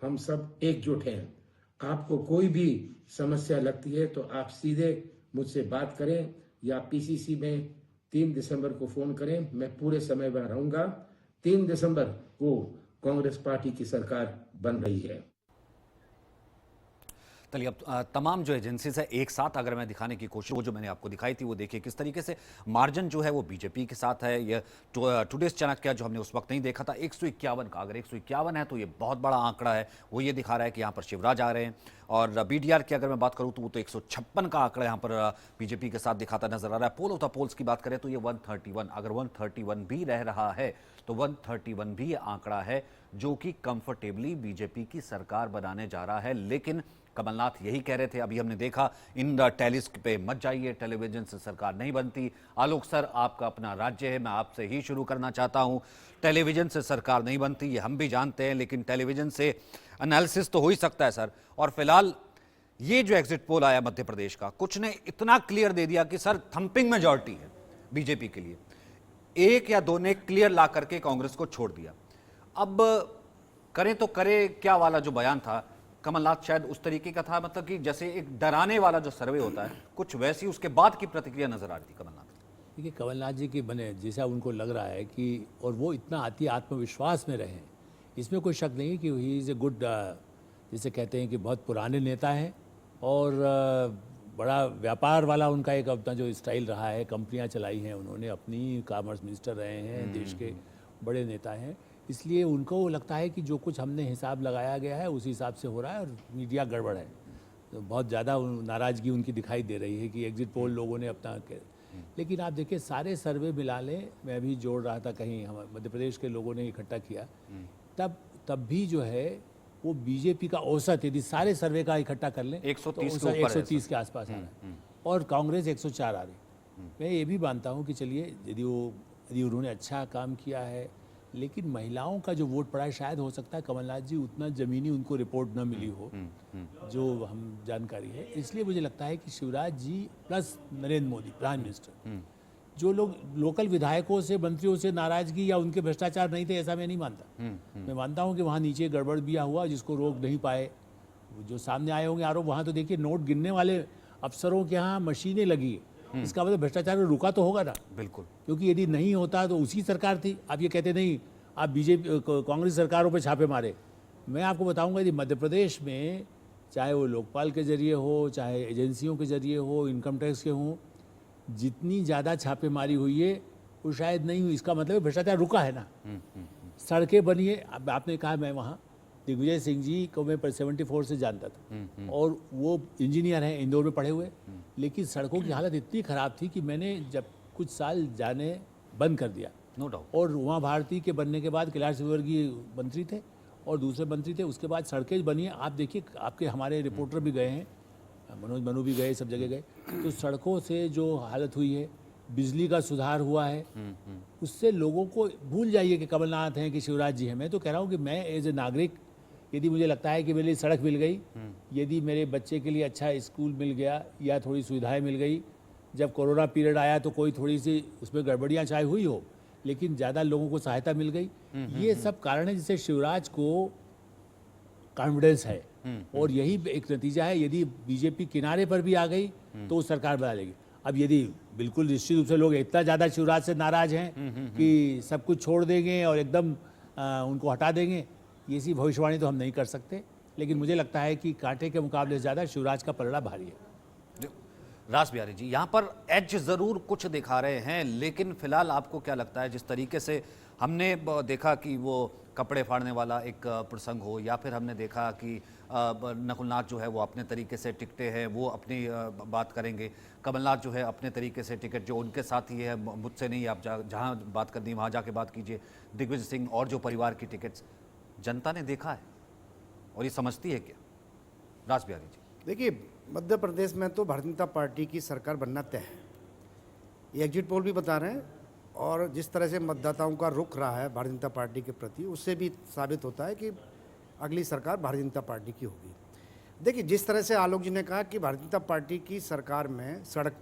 हम सब एकजुट हैं। आपको कोई भी समस्या लगती है तो आप सीधे मुझसे बात करें या पीसीसी में 3 दिसंबर को फोन करें। मैं पूरे समय में रहूंगा। 3 दिसंबर को कांग्रेस पार्टी की सरकार बन रही है। चलिए, अब तमाम जो एजेंसीज है एक साथ अगर मैं दिखाने की कोशिश, वो जो मैंने आपको दिखाई थी वो देखिए किस तरीके से मार्जिन जो है वो बीजेपी के साथ है। ये टुडेज चाणक्य जो हमने उस वक्त नहीं देखा था 151 का, अगर 151 है तो ये बहुत बड़ा आंकड़ा है। वो ये दिखा रहा है कि यहाँ पर शिवराज आ रहे हैं। और बीडीआर की अगर मैं बात करूँ तो वो तो 156 का आंकड़ा यहाँ पर बीजेपी के साथ दिखाता नजर आ रहा है। पोल ऑफ द पोल्स की बात करें तो ये 131, अगर 131 भी रह रहा है तो 131 भी ये आंकड़ा है जो कि कंफर्टेबली बीजेपी की सरकार बनाने जा रहा है। लेकिन कमलनाथ यही कह रहे थे, अभी हमने देखा इन टेलीस पे मत जाइए, टेलीविजन से सरकार नहीं बनती। आलोक सर, आपका अपना राज्य है, मैं आपसे ही शुरू करना चाहता हूं। टेलीविजन से सरकार नहीं बनती, ये हम भी जानते हैं, लेकिन टेलीविजन से एनालिसिस तो हो ही सकता है सर। और फिलहाल ये जो एग्जिट पोल आया मध्य प्रदेश का, कुछ ने इतना क्लियर दे दिया कि सर थंपिंग मेजॉरिटी है बीजेपी के लिए। 1 या 2 ने क्लियर ला करके कांग्रेस को छोड़ दिया। अब करें तो करे क्या वाला जो बयान था कमलनाथ शायद उस तरीके का था, मतलब कि जैसे एक डराने वाला जो सर्वे होता है कुछ वैसी उसके बाद की प्रतिक्रिया नजर आ रही थी कमलनाथ। देखिए, कमलनाथ जी के बने जैसा उनको लग रहा है कि, और वो इतना अति आत्मविश्वास में रहे, इसमें कोई शक नहीं कि ही इज़ ए गुड, जिसे कहते हैं कि बहुत पुराने नेता हैं और बड़ा व्यापार वाला उनका एक अपना जो स्टाइल रहा है, कंपनियां चलाई हैं उन्होंने अपनी, कॉमर्स मिनिस्टर रहे हैं, देश के बड़े नेता हैं। इसलिए उनको लगता है कि जो कुछ हमने हिसाब लगाया गया है उसी हिसाब से हो रहा है और मीडिया गड़बड़ है। तो बहुत ज़्यादा नाराज़गी उनकी दिखाई दे रही है कि एग्जिट पोल लोगों ने अपना लेकिन आप देखिए सारे सर्वे मिला लें, मैं भी जोड़ रहा था कहीं हम मध्य प्रदेश के लोगों ने इकट्ठा किया, तब भी जो है वो बीजेपी का औसत यदि सारे सर्वे का इकट्ठा कर लें 130 के आसपास आ रहा है और कांग्रेस 104 आ रही। मैं ये भी मानता हूँ कि चलिए यदि उन्होंने अच्छा काम किया है, लेकिन महिलाओं का जो वोट पड़ा है शायद हो सकता है कमलनाथ जी उतना ज़मीनी उनको रिपोर्ट न मिली हो जो हम जानकारी है। इसलिए मुझे लगता है कि Shivraj ji plus Narendra Modi prime minister, जो लोग लोकल विधायकों से, मंत्रियों से नाराजगी या उनके भ्रष्टाचार नहीं थे ऐसा मैं नहीं मानता। मैं मानता हूँ कि वहाँ नीचे गड़बड़ भी हुआ जिसको रोक नहीं पाए, जो सामने आए होंगे आरोप। वहाँ तो देखिए नोट गिनने वाले अफसरों के यहाँ मशीनें लगी, इसका मतलब भ्रष्टाचार रुका तो होगा ना। बिल्कुल, क्योंकि यदि नहीं होता तो उसी सरकार थी। आप ये कहते नहीं आप बीजेपी कांग्रेस सरकारों पे छापे मारे। मैं आपको बताऊंगा यदि मध्य प्रदेश में चाहे वो लोकपाल के जरिए हो, चाहे एजेंसियों के जरिए हो, इनकम टैक्स के हों, जितनी ज़्यादा छापेमारी हुई है वो शायद नहीं हुई। इसका मतलब भ्रष्टाचार रुका है ना। सड़कें बनी है। अब आपने कहा मैं वहाँ दिग्विजय सिंह जी को मैं 74 से जानता था और वो इंजीनियर हैं, इंदौर में पढ़े हुए, लेकिन सड़कों की हालत इतनी ख़राब थी कि मैंने जब कुछ साल जाने बंद कर दिया। No doubt. और वहाँ भारती के बनने के बाद कैलाश विजयवर्गीय मंत्री थे और दूसरे मंत्री थे, उसके बाद सड़कें बनी हैं। आप देखिए, आपके हमारे रिपोर्टर भी गए हैं, मनोज मनु भी गए, सब जगह गए, तो सड़कों से जो हालत हुई है, बिजली का सुधार हुआ है, उससे लोगों को भूल जाइए कि कमलनाथ हैं कि शिवराज जी हैं। मैं तो कह रहा हूँ कि मैं एज ए नागरिक यदि मुझे लगता है कि मेरे लिए सड़क मिल गई, यदि मेरे बच्चे के लिए अच्छा स्कूल मिल गया या थोड़ी सुविधाएं मिल गई, जब कोरोना पीरियड आया तो कोई थोड़ी सी उसमें गड़बड़ियाँ चाहे हुई हो लेकिन ज़्यादा लोगों को सहायता मिल गई, ये सब कारण है जिससे शिवराज को कॉन्फिडेंस है। और यही एक नतीजा है, यदि बीजेपी किनारे पर भी आ गई तो वो सरकार बना लेगी। अब यदि बिल्कुल निश्चित रूप से लोग इतना ज़्यादा शिवराज से नाराज हैं कि सब कुछ छोड़ देंगे और एकदम उनको हटा देंगे, ये सी भविष्यवाणी तो हम नहीं कर सकते, लेकिन मुझे लगता है कि कांटे के मुकाबले ज़्यादा शिवराज का पलड़ा भारी है। रास बिहारी जी यहाँ पर एज जरूर कुछ दिखा रहे हैं, लेकिन फिलहाल आपको क्या लगता है जिस तरीके से हमने देखा कि वो कपड़े फाड़ने वाला एक प्रसंग हो, या फिर हमने देखा कि नकुलनाथ जो है वो अपने तरीके से टिकटे हैं, वो अपनी बात करेंगे, कमलनाथ जो है अपने तरीके से टिकट जो उनके साथ ही है, मुझसे नहीं, आप जहाँ बात करनी वहाँ जाके बात कीजिए, दिग्विजय सिंह और जो परिवार की टिकट्स जनता ने देखा है और ये समझती है क्या? रास बिहारी जी देखिए, मध्य प्रदेश में तो भारतीय जनता पार्टी की सरकार बनना तय है। ये एग्जिट पोल भी बता रहे हैं, और जिस तरह से मतदाताओं का रुख रहा है भारतीय जनता पार्टी के प्रति, उससे भी साबित होता है कि अगली सरकार भारतीय जनता पार्टी की होगी। देखिए, जिस तरह से आलोक जी ने कहा कि भारतीय जनता पार्टी की सरकार में सड़क,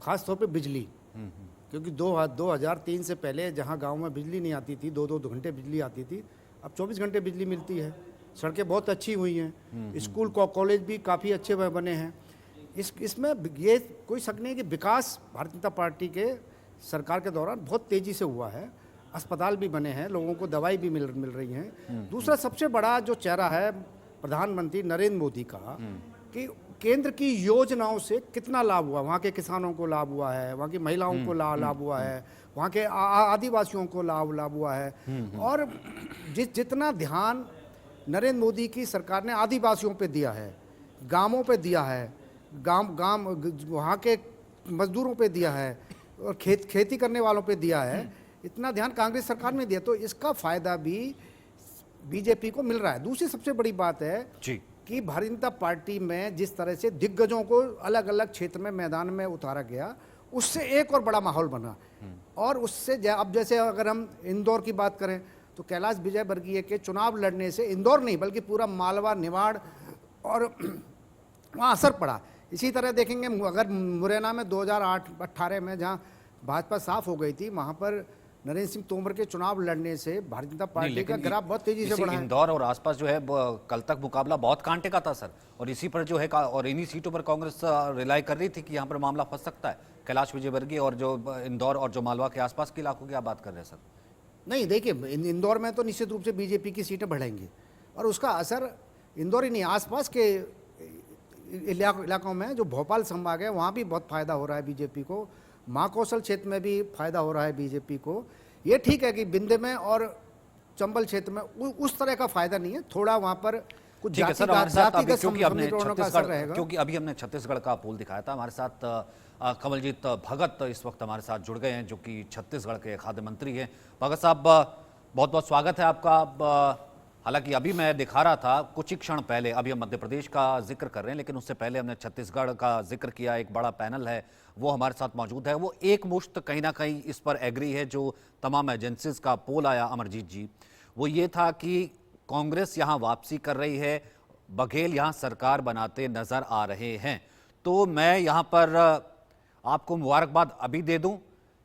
खास तौर पे बिजली, क्योंकि 2003 से पहले जहां गांव में बिजली नहीं आती थी, 2-2 घंटे बिजली आती थी, अब 24 घंटे बिजली मिलती है। सड़कें बहुत अच्छी हुई हैं, स्कूल कॉलेज भी काफ़ी अच्छे बने हैं। इसमें ये कोई शक नहीं कि विकास भारतीय जनता पार्टी के सरकार के दौरान बहुत तेज़ी से हुआ है। अस्पताल भी बने हैं, लोगों को दवाई भी मिल रही हैं। दूसरा सबसे बड़ा जो चेहरा है प्रधानमंत्री नरेंद्र मोदी का, कि केंद्र की योजनाओं से कितना लाभ हुआ, वहाँ के किसानों को लाभ हुआ है, वहाँ की महिलाओं को लाभ हुआ है, वहाँ के आदिवासियों को लाभ हुआ है। और जितना ध्यान नरेंद्र मोदी की सरकार ने आदिवासियों पे दिया है, गांवों पे दिया है, गांव वहाँ के मजदूरों पे दिया है, और खेती करने वालों पे दिया है, इतना ध्यान कांग्रेस सरकार ने दिया, तो इसका फायदा भी बीजेपी को मिल रहा है। दूसरी सबसे बड़ी बात है कि भारतीय जनता पार्टी में जिस तरह से दिग्गजों को अलग अलग क्षेत्र में मैदान में उतारा गया, उससे एक और बड़ा माहौल बना। और उससे अब जैसे अगर हम इंदौर की बात करें तो कैलाश विजयवर्गीय के चुनाव लड़ने से इंदौर नहीं बल्कि पूरा मालवा, निमाड़ और वहाँ असर पड़ा। इसी तरह देखेंगे अगर मुरैना में 2018 में जहाँ भाजपा साफ हो गई थी, वहाँ पर नरेंद्र सिंह तोमर के चुनाव लड़ने से भारतीय जनता पार्टी का ग्राफ बहुत तेजी से बढ़ा है। इंदौर और आसपास जो है कल तक मुकाबला बहुत कांटे का था सर, और इसी पर जो है और इन्हीं सीटों पर कांग्रेस रिलाई कर रही थी कि यहाँ पर मामला फंस सकता है। कैलाश विजयवर्गीय और जो इंदौर और जो मालवा के आसपास के इलाकों की आप बात कर रहे हैं सर। नहीं, देखिए, इंदौर में तो निश्चित रूप से बीजेपी की सीटें बढ़ेंगी, और उसका असर इंदौर ही नहीं, आसपास के इलाकों में जो भोपाल संभाग है वहाँ भी बहुत फायदा हो रहा है बीजेपी को। महाकौशल क्षेत्र में भी फायदा हो रहा है बीजेपी को। ये ठीक है कि बिंदे में और चंबल क्षेत्र में उस तरह का फायदा नहीं है, थोड़ा वहाँ पर कुछ क्योंकि अभी हमने छत्तीसगढ़ का पोल दिखाया था। हमारे साथ कमलजीत भगत इस वक्त हमारे साथ जुड़ गए हैं, जो कि छत्तीसगढ़ के खाद्य मंत्री हैं। भगत साहब, बहुत बहुत स्वागत है आपका। हालांकि अभी मैं दिखा रहा था कुछ ही क्षण पहले, अभी हम मध्य प्रदेश का जिक्र कर रहे हैं, लेकिन उससे पहले हमने छत्तीसगढ़ का जिक्र किया। एक बड़ा पैनल है वो हमारे साथ मौजूद है, वो एक मुश्त कहीं ना कहीं इस पर एग्री है। जो तमाम एजेंसीज का पोल आया अमरजीत जी, वो ये था कि कांग्रेस यहाँ वापसी कर रही है, बघेल यहाँ सरकार बनाते नजर आ रहे हैं। तो मैं यहाँ पर आपको मुबारकबाद अभी दे दूं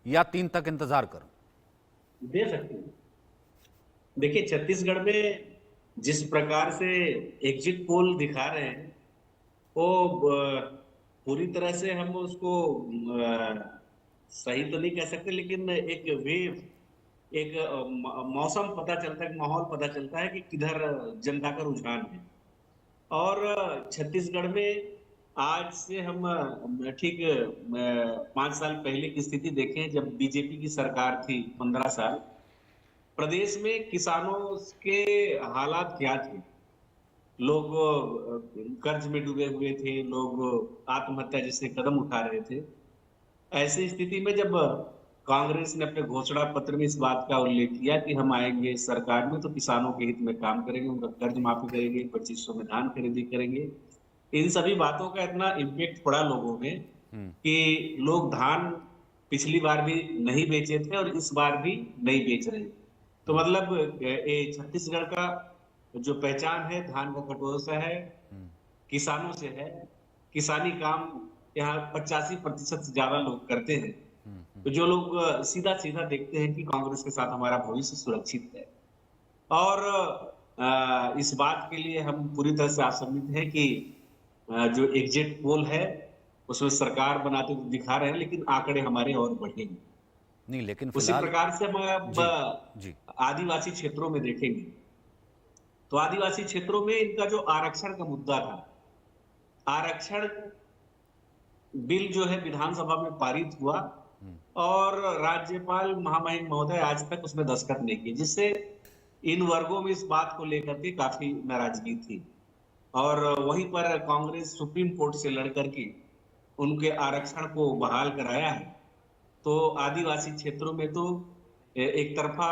या 3 तक इंतजार करूं? दे सकते हैं। देखिए, छत्तीसगढ़ में जिस प्रकार से एग्जिट पोल दिखा रहे हैं, वो पूरी तरह से हम उसको सही तो नहीं कह सकते, लेकिन एक वेव, एक मौसम पता चलता है, माहौल पता चलता है कि किधर जनता का रुझान है। और छत्तीसगढ़ में आज से हम ठीक 5 साल पहले की स्थिति देखें, जब बीजेपी की सरकार थी 15 साल, प्रदेश में किसानों के हालात क्या थे? लोग कर्ज में डूबे हुए थे, लोग आत्महत्या जैसे कदम उठा रहे थे। ऐसी स्थिति में जब कांग्रेस ने अपने घोषणा पत्र में इस बात का उल्लेख किया कि हम आएंगे सरकार में तो किसानों के हित में काम करेंगे, उनका कर्ज माफी करेंगे, 2500 में धान खरीदी करेंगे, इन सभी बातों का इतना इम्पैक्ट पड़ा लोगों में कि लोग धान पिछली बार भी नहीं बेचे थे और इस बार भी नहीं बेच रहे। तो मतलब ये छत्तीसगढ़ का जो पहचान है धान का कटोरे से है, किसानों से है। किसानी काम यहाँ 85% से ज्यादा लोग करते हैं। तो जो लोग सीधा सीधा देखते हैं कि कांग्रेस के साथ हमारा भविष्य सुरक्षित है, और इस बात के लिए हम पूरी तरह से आशान्वित हैं कि जो एग्जिट पोल है उसमें सरकार बनाते हुए दिखा रहे हैं, लेकिन आंकड़े हमारे और बढ़ेंगे नहीं। लेकिन उसी प्रकार से हम अब आदिवासी क्षेत्रों में देखेंगे तो आदिवासी क्षेत्रों में इनका जो आरक्षण का मुद्दा था, आरक्षण बिल जो है विधानसभा में पारित हुआ और राज्यपाल महामहिम महोदय आज तक उसमें दस्तखत नहीं किए, जिससे इन वर्गों में इस बात को लेकर के काफी नाराजगी थी। और वहीं पर कांग्रेस सुप्रीम कोर्ट से लड़कर के उनके आरक्षण को बहाल कराया है। तो आदिवासी क्षेत्रों में तो एक तरफा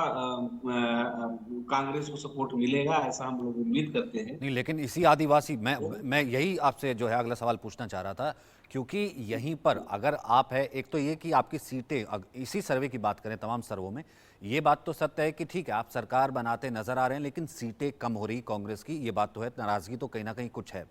कांग्रेस को सपोर्ट मिलेगा, ऐसा हम लोग उम्मीद करते हैं। नहीं, लेकिन इसी आदिवासी मैं यही आपसे जो है अगला सवाल पूछना चाह रहा था, क्योंकि यहीं पर अगर आप है, एक तो ये कि आपकी सीटें इसी सर्वे की बात करें, तमाम सर्वों में ये बात तो सत्य है कि ठीक है आप सरकार बनाते नजर आ रहे हैं, लेकिन सीटें कम हो रही कांग्रेस की, ये बात तो है, नाराजगी तो कहीं ना कहीं कुछ है।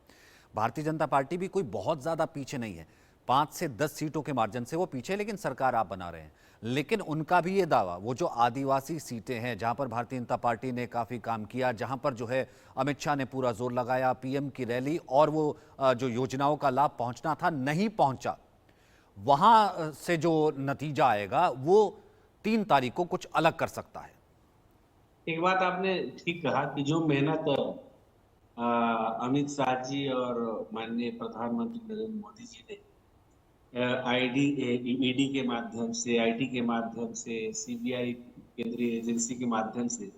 भारतीय जनता पार्टी भी कोई बहुत ज्यादा पीछे नहीं है, 5 से 10 सीटों के मार्जिन से वो पीछे, लेकिन सरकार आप बना रहे हैं। लेकिन उनका भी ये दावा, वो जो आदिवासी सीटें हैं जहां पर भारतीय जनता पार्टी ने काफी काम किया, जहां पर जो है अमित शाह ने पूरा जोर लगाया, पीएम की रैली और वो जो योजनाओं का लाभ पहुंचना था नहीं पहुंचा, वहां से जो नतीजा आएगा वो 3 तारीख को कुछ अलग कर सकता है। एक बात आपने ठीक कहा कि जो मेहनत अमित शाह जी और माननीय प्रधानमंत्री नरेंद्र मोदी जी ने ईडी के माध्यम से, आईटी के माध्यम से, सीबीआई केंद्रीय एजेंसी के माध्यम से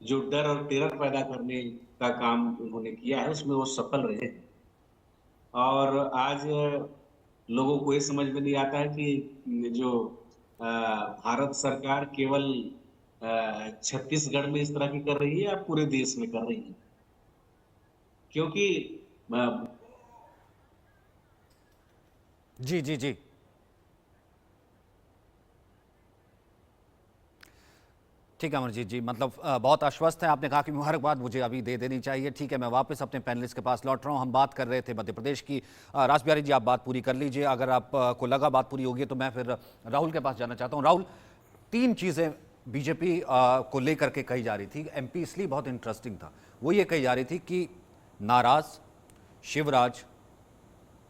जो डर और टेरर पैदा करने का काम उन्होंने किया है, उसमें वो सफल रहे हैं। और आज लोगों को ये समझ में नहीं आता है कि जो भारत सरकार केवल छत्तीसगढ़ में इस तरह की कर रही है या पूरे देश में कर रही है, क्योंकि जी जी जी, ठीक है अमरजीत जी, मतलब बहुत आश्वस्त है। आपने कहा कि मुबारकबाद मुझे अभी दे देनी चाहिए। ठीक है, मैं वापस अपने पैनलिस्ट के पास लौट रहा हूं। हम बात कर रहे थे मध्य प्रदेश की। रास बिहारी जी, आप बात पूरी कर लीजिए। अगर आपको लगा बात पूरी होगी तो मैं फिर राहुल के पास जाना चाहता हूं। राहुल, 3 चीज़ें बीजेपी को लेकर के कही जा रही थी। एमपी इसलिए बहुत इंटरेस्टिंग था, वो ये कही जा रही थी कि नाराज शिवराज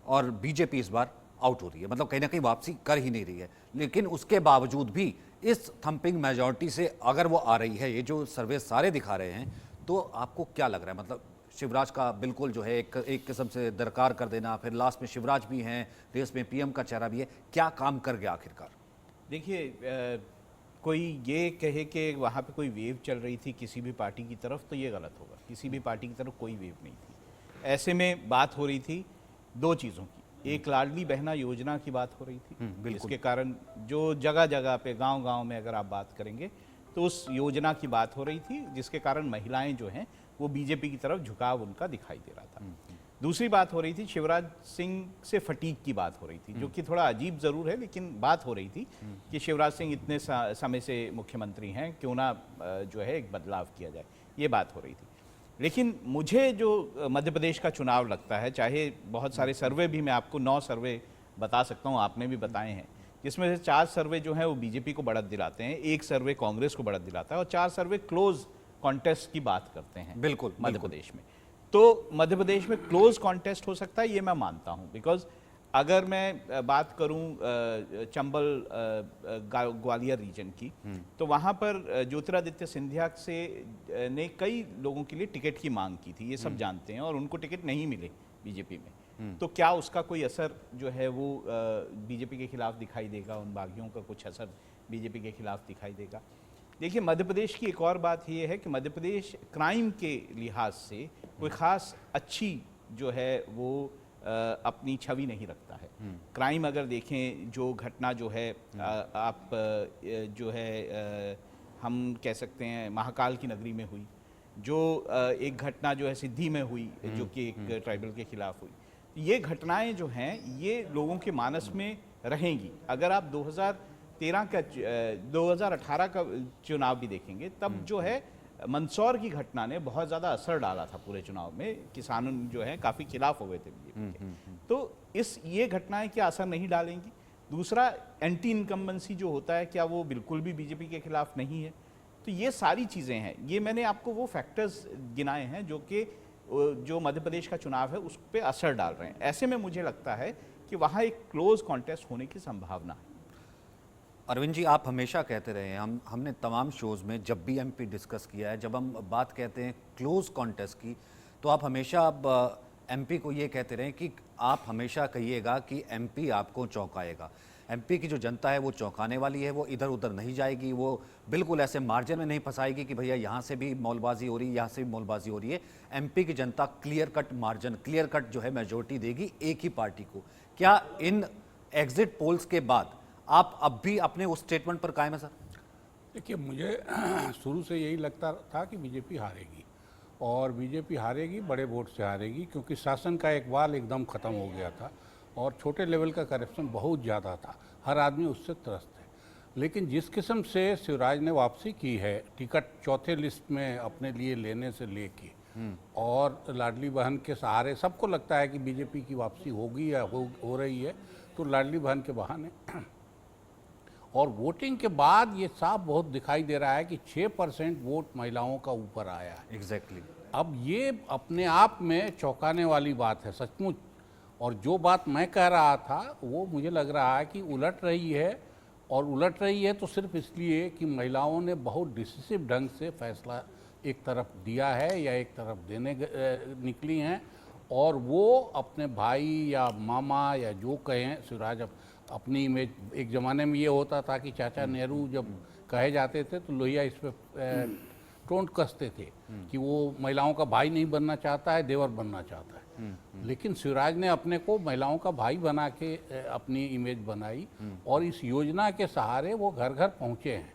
और बीजेपी इस बार आउट हो रही है, मतलब कहीं ना कहीं वापसी कर ही नहीं रही है। लेकिन उसके बावजूद भी इस थंपिंग मेजॉरिटी से अगर वो आ रही है, ये जो सर्वे सारे दिखा रहे हैं, तो आपको क्या लग रहा है? मतलब शिवराज का बिल्कुल जो है एक किस्म से दरकार कर देना, फिर लास्ट में शिवराज भी हैं, रेस में पीएम का चेहरा भी है, क्या काम कर गया आखिरकार? देखिए, कोई ये कहे कि वहाँ पे कोई वेव चल रही थी किसी भी पार्टी की तरफ, तो ये गलत होगा। किसी भी पार्टी की तरफ कोई वेव नहीं थी। ऐसे में बात हो रही थी 2 चीज़ों की। एक लाडली बहना योजना की बात हो रही थी, जिसके कारण जो जगह जगह पे, गांव गांव में अगर आप बात करेंगे तो उस योजना की बात हो रही थी, जिसके कारण महिलाएं जो हैं वो बीजेपी की तरफ झुकाव उनका दिखाई दे रहा था। दूसरी बात हो रही थी शिवराज सिंह से फटीक की बात हो रही थी, जो कि थोड़ा अजीब ज़रूर है, लेकिन बात हो रही थी कि शिवराज सिंह इतने समय से मुख्यमंत्री हैं, क्यों ना जो है एक बदलाव किया जाए, ये बात हो रही थी। लेकिन मुझे जो मध्य प्रदेश का चुनाव लगता है, चाहे बहुत सारे सर्वे भी मैं आपको 9 सर्वे बता सकता हूँ, आपने भी बताए हैं, जिसमें से 4 सर्वे जो हैं वो बीजेपी को बढ़त दिलाते हैं, 1 सर्वे कांग्रेस को बढ़त दिलाता है और 4 सर्वे क्लोज कॉन्टेस्ट की बात करते हैं बिल्कुल मध्य प्रदेश में। तो मध्य प्रदेश में क्लोज कॉन्टेस्ट हो सकता है, ये मैं मानता हूँ। बिकॉज अगर मैं बात करूं चंबल ग्वालियर रीजन की, तो वहाँ पर ज्योतिरादित्य सिंधिया से ने कई लोगों के लिए टिकट की मांग की थी, ये सब जानते हैं, और उनको टिकट नहीं मिले बीजेपी में। तो क्या उसका कोई असर जो है वो बीजेपी के खिलाफ दिखाई देगा? उन बागियों का कुछ असर बीजेपी के खिलाफ दिखाई देगा? देखिए, मध्य प्रदेश की एक और बात ये है कि मध्य प्रदेश क्राइम के लिहाज से कोई ख़ास अच्छी जो है वो अपनी छवि नहीं रखता है। क्राइम अगर देखें, जो घटना जो है आप जो है हम कह सकते हैं महाकाल की नगरी में हुई, जो एक घटना जो है सिद्धि में हुई, जो कि एक ट्राइबल के खिलाफ हुई, ये घटनाएं जो हैं ये लोगों के मानस में रहेंगी। अगर आप 2018 का चुनाव भी देखेंगे, तब जो है मंदसौर की घटना ने बहुत ज़्यादा असर डाला था पूरे चुनाव में, किसान जो है काफ़ी खिलाफ हो गए थे बीजेपी के। तो ये घटनाएं क्या असर नहीं डालेंगी? दूसरा, एंटी इनकम्बेंसी जो होता है, क्या वो बिल्कुल भी बीजेपी के खिलाफ नहीं है? तो ये सारी चीज़ें हैं, ये मैंने आपको वो फैक्टर्स गिनाए हैं जो कि जो मध्य प्रदेश का चुनाव है उस पर असर डाल रहे हैं। ऐसे में मुझे लगता है कि वहाँ एक क्लोज कॉन्टेस्ट होने की संभावना है। अरविंद जी, आप हमेशा कहते रहे हैं, हमने तमाम शोज़ में जब भी एमपी डिस्कस किया है, जब हम बात कहते हैं क्लोज कॉन्टेस्ट की, तो आप हमेशा एमपी को ये कहते रहे कि आप हमेशा कहिएगा कि एमपी आपको चौंकाएगा। एमपी की जो जनता है वो चौंकाने वाली है, वो इधर उधर नहीं जाएगी, वो बिल्कुल ऐसे मार्जिन में नहीं फंसाएगी कि भैया यहाँ से भी मौलबाजी हो रही है, यहाँ से भी मौलबाजी हो रही है। एमपी की जनता clear cut margin, clear cut जो है मेजोरिटी देगी एक ही पार्टी को। क्या इन एग्जिट पोल्स के बाद आप अब भी अपने उस स्टेटमेंट पर कायम है सर? देखिए, मुझे शुरू से यही लगता था कि बीजेपी हारेगी, और बीजेपी हारेगी, बड़े वोट से हारेगी, क्योंकि शासन का एक बाल एकदम ख़त्म हो गया था और छोटे लेवल का करप्शन बहुत ज़्यादा था, हर आदमी उससे त्रस्त है। लेकिन जिस किस्म से शिवराज ने वापसी की है, टिकट चौथे लिस्ट में अपने लिए लेने से लेके और लाडली बहन के सहारे, सबको लगता है कि बीजेपी की वापसी होगी या हो रही है, तो लाडली बहन के बहाने और वोटिंग के बाद ये साफ बहुत दिखाई दे रहा है कि 6% वोट महिलाओं का ऊपर आया है। एग्जैक्टली। अब ये अपने आप में चौंकाने वाली बात है सचमुच। और जो बात मैं कह रहा था वो मुझे लग रहा है कि उलट रही है, और उलट रही है तो सिर्फ इसलिए कि महिलाओं ने बहुत डिसिसिव ढंग से फैसला एक तरफ दिया है या एक तरफ देने निकली हैं, और वो अपने भाई या मामा या जो कहें, शिवराज अपनी इमेज, एक ज़माने में ये होता था कि चाचा नेहरू जब कहे जाते थे तो लोहिया इस पर टोंट कसते थे कि वो महिलाओं का भाई नहीं बनना चाहता है, देवर बनना चाहता है। लेकिन शिवराज ने अपने को महिलाओं का भाई बना के अपनी इमेज बनाई, और इस योजना के सहारे वो घर घर पहुँचे हैं।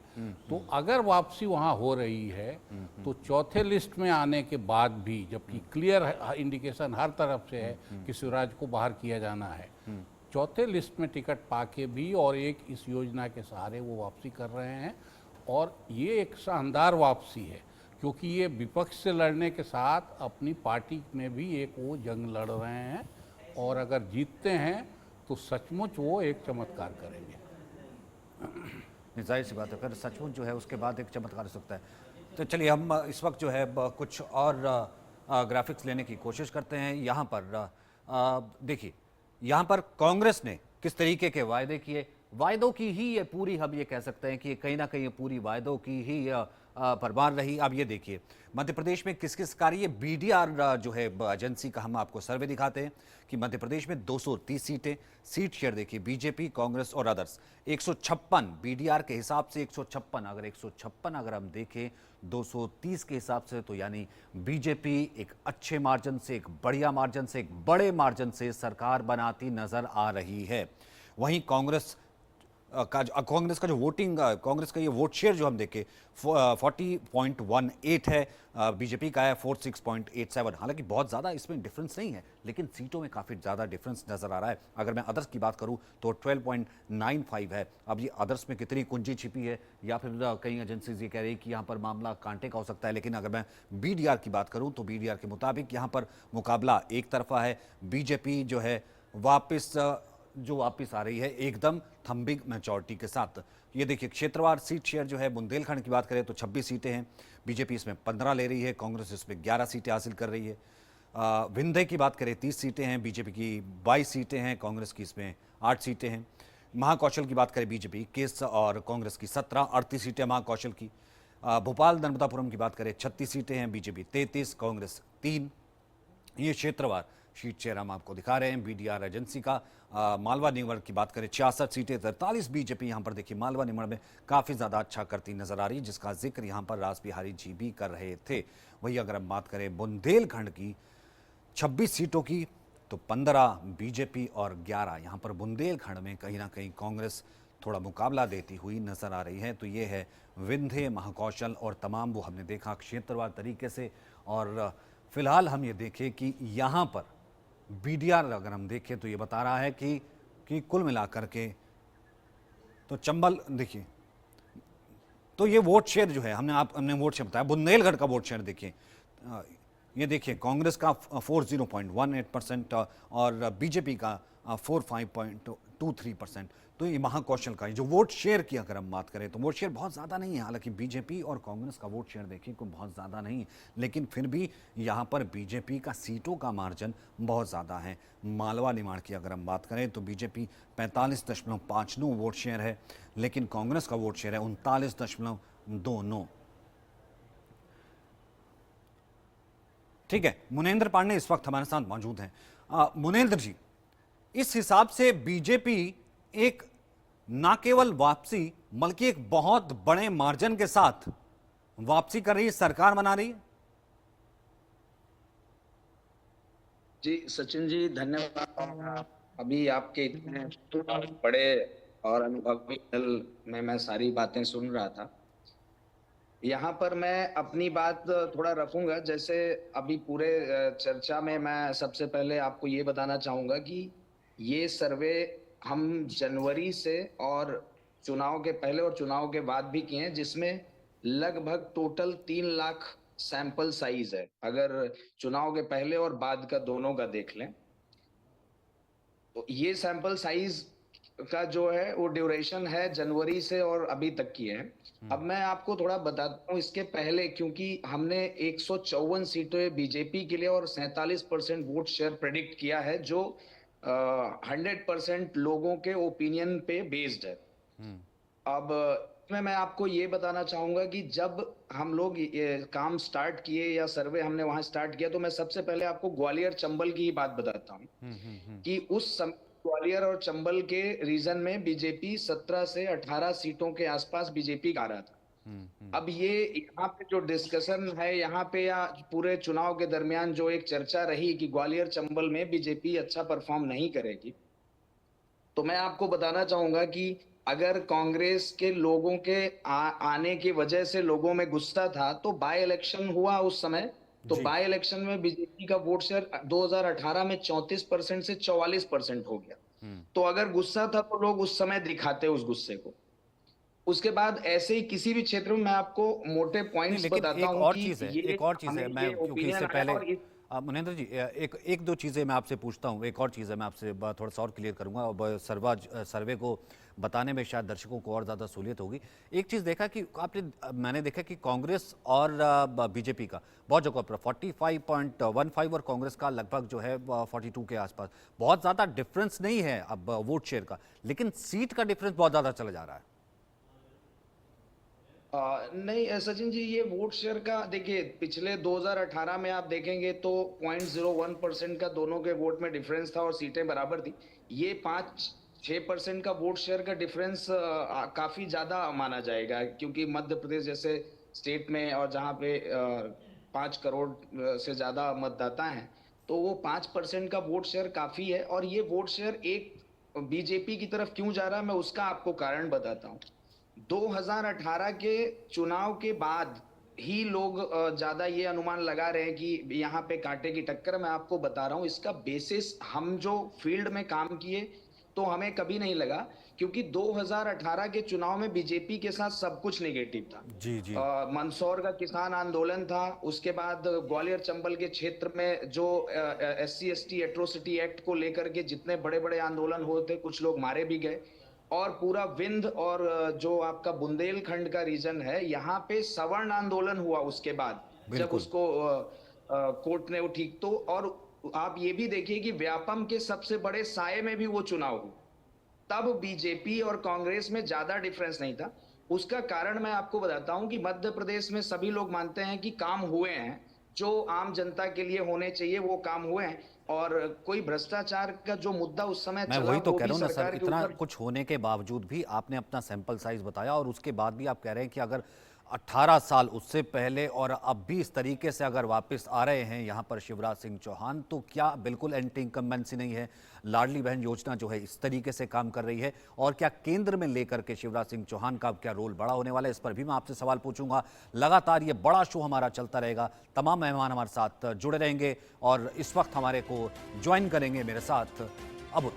तो अगर वापसी वहाँ हो रही है तो चौथे लिस्ट में आने के बाद भी, जबकि क्लियर इंडिकेशन हर तरफ से है कि शिवराज को बाहर किया जाना है, चौथे लिस्ट में टिकट पाके भी और एक इस योजना के सहारे वो वापसी कर रहे हैं। और ये एक शानदार वापसी है, क्योंकि ये विपक्ष से लड़ने के साथ अपनी पार्टी में भी एक वो जंग लड़ रहे हैं, और अगर जीतते हैं तो सचमुच वो एक चमत्कार करेंगे। जाहिर सी बात है, अगर सचमुच जो है उसके बाद एक चमत्कार हो सकता है। तो चलिए हम इस वक्त जो है कुछ और ग्राफिक्स लेने की कोशिश करते हैं। यहाँ पर देखिए, यहाँ पर कांग्रेस ने किस तरीके के वायदे किए, वायदों की ही ये पूरी, हम ये कह सकते हैं कि कहीं ना कहीं ये पूरी वायदों की ही भरमार रही। अब ये देखिए मध्य प्रदेश में किस किस कार्य, BDR जो है एजेंसी का हम आपको सर्वे दिखाते हैं कि मध्य प्रदेश में 230 सीटें, सीट शेयर देखिए बीजेपी, कांग्रेस और अदर्स 156, BDR के हिसाब से 156, अगर 156 अगर हम देखें 230 के हिसाब से, तो यानी बीजेपी एक अच्छे मार्जिन से, एक बढ़िया मार्जिन से, एक बड़े मार्जिन से सरकार बनाती नजर आ रही है। वहीं कांग्रेस का जो वोटिंग, कांग्रेस का ये वोट शेयर जो हम देखें 40.18 है, बीजेपी का है 46.87। हालांकि बहुत ज़्यादा इसमें डिफरेंस नहीं है, लेकिन सीटों में काफ़ी ज़्यादा डिफरेंस नज़र आ रहा है। अगर मैं अदर्स की बात करूं तो 12.95 है। अब ये अदर्स में कितनी कुंजी छिपी है, या फिर कई एजेंसीज ये कह रही है कि यहाँ पर मामला कांटे का हो सकता है, लेकिन अगर मैं BDR की बात करूँ तो BDR के मुताबिक यहाँ पर मुकाबला एक तरफा है। बीजेपी जो है वापस आ रही है एकदम थम्बिंग मेजॉरिटी के साथ। ये देखिए क्षेत्रवार सीट शेयर जो है, बुंदेलखंड की बात करें तो 26 सीटें हैं, बीजेपी इसमें 15 ले रही है, कांग्रेस इसमें 11 सीटें हासिल कर रही है। विंध्य की बात करें 30 सीटें हैं, बीजेपी की 22 सीटें हैं, कांग्रेस की इसमें 8 सीटें हैं। महाकौशल की बात करें बीजेपी 21 और कांग्रेस की 17, 38 सीटें महाकौशल की। भोपाल नर्मदापुरम की बात करें 36 सीटें हैं, बीजेपी 33, कांग्रेस 3। ये क्षेत्रवार शीट शेयर हम आपको दिखा रहे हैं BDR एजेंसी का। मालवा निगम की बात करें 66 सीटें, 43 बीजेपी। यहाँ पर देखिए मालवा निगम में काफ़ी ज़्यादा अच्छा करती नजर आ रही है, जिसका जिक्र यहाँ पर रास बिहारी जी भी कर रहे थे। वही अगर हम बात करें बुंदेलखंड की 26 सीटों की, तो 15 बीजेपी और 11 यहाँ पर बुंदेलखंड में कहीं ना कहीं कांग्रेस थोड़ा मुकाबला देती हुई नजर आ रही है। तो ये है विंध्य, महाकौशल और तमाम वो हमने देखा क्षेत्रवार तरीके से। और फिलहाल हम ये देखें कि यहाँ पर BDR अगर हम देखें तो ये बता रहा है कि कुल मिलाकर के तो चंबल देखिए, तो ये वोट शेयर जो है हमने वोट शेयर बताया। बुंदेलखंड का वोट शेयर देखिए, ये देखिए कांग्रेस का 40.18% और बीजेपी का 45.23%। तो ये महाकौशल का जो वोट शेयर की अगर हम बात करें तो वोट शेयर बहुत ज़्यादा नहीं है। हालांकि बीजेपी और कांग्रेस का वोट शेयर देखिए को बहुत ज़्यादा नहीं, लेकिन फिर भी यहाँ पर बीजेपी का सीटों का मार्जिन बहुत ज़्यादा है। मालवा निमाड़ की अगर हम बात करें तो बीजेपी 45.59 वोट शेयर है, लेकिन कांग्रेस का वोट शेयर है 39.29। ठीक है, मुनेंद्र पांडे इस वक्त हमारे साथ मौजूद हैं। मुनेंद्र जी, इस हिसाब से बीजेपी एक ना केवल वापसी बल्कि एक बहुत बड़े मार्जिन के साथ वापसी कर रही है, सरकार बना रही है। जी सचिन जी धन्यवाद। अभी आपके इतने बड़े और अनुभवी दल में मैं सारी बातें सुन रहा था। यहाँ पर मैं अपनी बात थोड़ा रखूंगा। जैसे अभी पूरे चर्चा में मैं सबसे पहले आपको ये बताना चाहूंगा कि ये सर्वे हम जनवरी से और चुनाव के पहले और चुनाव के बाद भी किए हैं, जिसमें लगभग टोटल 3 लाख सैंपल साइज है। अगर चुनाव के पहले और बाद का दोनों का देख लें तो ये सैंपल साइज का जो है वो ड्यूरेशन है जनवरी से और अभी तक की है। अब मैं आपको थोड़ा बताता हूँ इसके पहले, क्योंकि हमने 154 सीटें बीजेपी के लिए और 47% वोट शेयर प्रेडिक्ट किया है, जो 100% लोगों के ओपिनियन पे बेस्ड है। अब इसमें मैं आपको ये बताना चाहूंगा कि जब हम लोग ये काम स्टार्ट किए या सर्वे हमने वहां स्टार्ट किया, तो मैं सबसे पहले आपको ग्वालियर चंबल की ही बात बताता हूँ कि उस समय ग्वालियर और चंबल के रीजन में बीजेपी 17 से 18 सीटों के आसपास बीजेपी आ रहा था। अब ये यहाँ पे जो डिस्कशन है यहाँ पे या पूरे चुनाव के दरमियान जो एक चर्चा रही कि ग्वालियर चंबल में बीजेपी अच्छा परफॉर्म नहीं करेगी, तो मैं आपको बताना चाहूंगा कि अगर कांग्रेस के लोगों के आने की वजह से लोगों में गुस्सा था, तो बाय इलेक्शन हुआ उस समय, तो बाय इलेक्शन में बीजेपी का वोट शेयर 2018 में 34% से 44% हो गया। तो अगर गुस्सा था तो लोग उस समय दिखाते उस गुस्से को। उसके बाद ऐसे ही किसी भी क्षेत्र में मैं आपको मोटे पॉइंट्स बताता हूं कि एक और चीज है मैं क्योंकि इससे पहले मनेंद्र जी एक दो चीज़ें मैं आपसे पूछता हूँ। एक और चीज़ है मैं आपसे थोड़ा सा और क्लियर करूँगा और सर्वे को बताने में शायद दर्शकों को और ज़्यादा सहूलियत होगी। एक चीज़ देखा कि मैंने देखा कि कांग्रेस और बीजेपी का बहुत जगह पर 45.15 और कांग्रेस का लगभग जो है 42 के आसपास, बहुत ज़्यादा डिफरेंस नहीं है अब वोट शेयर का, लेकिन सीट का डिफरेंस बहुत ज़्यादा चला जा रहा है। नहीं सचिन जी, ये वोट शेयर का देखिए पिछले 2018 में आप देखेंगे तो 0.01% का दोनों के वोट में डिफरेंस था और सीटें बराबर थी। ये 5-6% का वोट शेयर का डिफरेंस काफी ज्यादा माना जाएगा, क्योंकि मध्य प्रदेश जैसे स्टेट में और जहाँ पे 5 करोड़ से ज्यादा मतदाता हैं, तो वो 5% का वोट शेयर काफी है। और ये वोट शेयर एक बीजेपी की तरफ क्यों जा रहा है, मैं उसका आपको कारण बताता हूँ। 2018 के चुनाव के बाद ही लोग ज्यादा ये अनुमान लगा रहे हैं कि यहाँ पे कांटे की टक्कर। मैं आपको बता रहा हूँ इसका बेसिस, हम जो फील्ड में काम किए तो हमें कभी नहीं लगा, क्योंकि 2018 के चुनाव में बीजेपी के साथ सब कुछ नेगेटिव था। जी। मंदसौर का किसान आंदोलन था, उसके बाद ग्वालियर चंबल के क्षेत्र में जो SC/ST एट्रोसिटी एक्ट को लेकर के जितने बड़े बड़े आंदोलन हुए थे, कुछ लोग मारे भी गए। और पूरा विंध्य और जो आपका बुंदेलखंड का रीजन है, यहाँ पे सवर्ण आंदोलन हुआ उसके बाद, जब उसको कोर्ट ने वो ठीक। तो और आप ये भी देखिए कि व्यापम के सबसे बड़े साये में भी वो चुनाव हुआ, तब बीजेपी और कांग्रेस में ज्यादा डिफरेंस नहीं था। उसका कारण मैं आपको बताता हूं कि मध्य प्रदेश में सभी लोग मानते हैं कि काम हुए हैं, जो आम जनता के लिए होने चाहिए वो काम हुए हैं। और कोई भ्रष्टाचार का जो मुद्दा उस समय मैं वही तो कह रहा हूँ ना सर, इतना कुछ होने के बावजूद भी आपने अपना सैंपल साइज बताया और उसके बाद भी आप कह रहे हैं कि अगर 18 साल उससे पहले और अब भी इस तरीके से अगर वापस आ रहे हैं यहाँ पर शिवराज सिंह चौहान, तो क्या बिल्कुल एंटी इनकम्बेंसी नहीं है? लाडली बहन योजना जो है इस तरीके से काम कर रही है, और क्या केंद्र में लेकर के शिवराज सिंह चौहान का क्या रोल बड़ा होने वाला है? इस पर भी मैं आपसे सवाल पूछूंगा। लगातार ये बड़ा शो हमारा चलता रहेगा, तमाम मेहमान हमारे साथ जुड़े रहेंगे और इस वक्त हमारे को ज्वाइन करेंगे मेरे साथ अब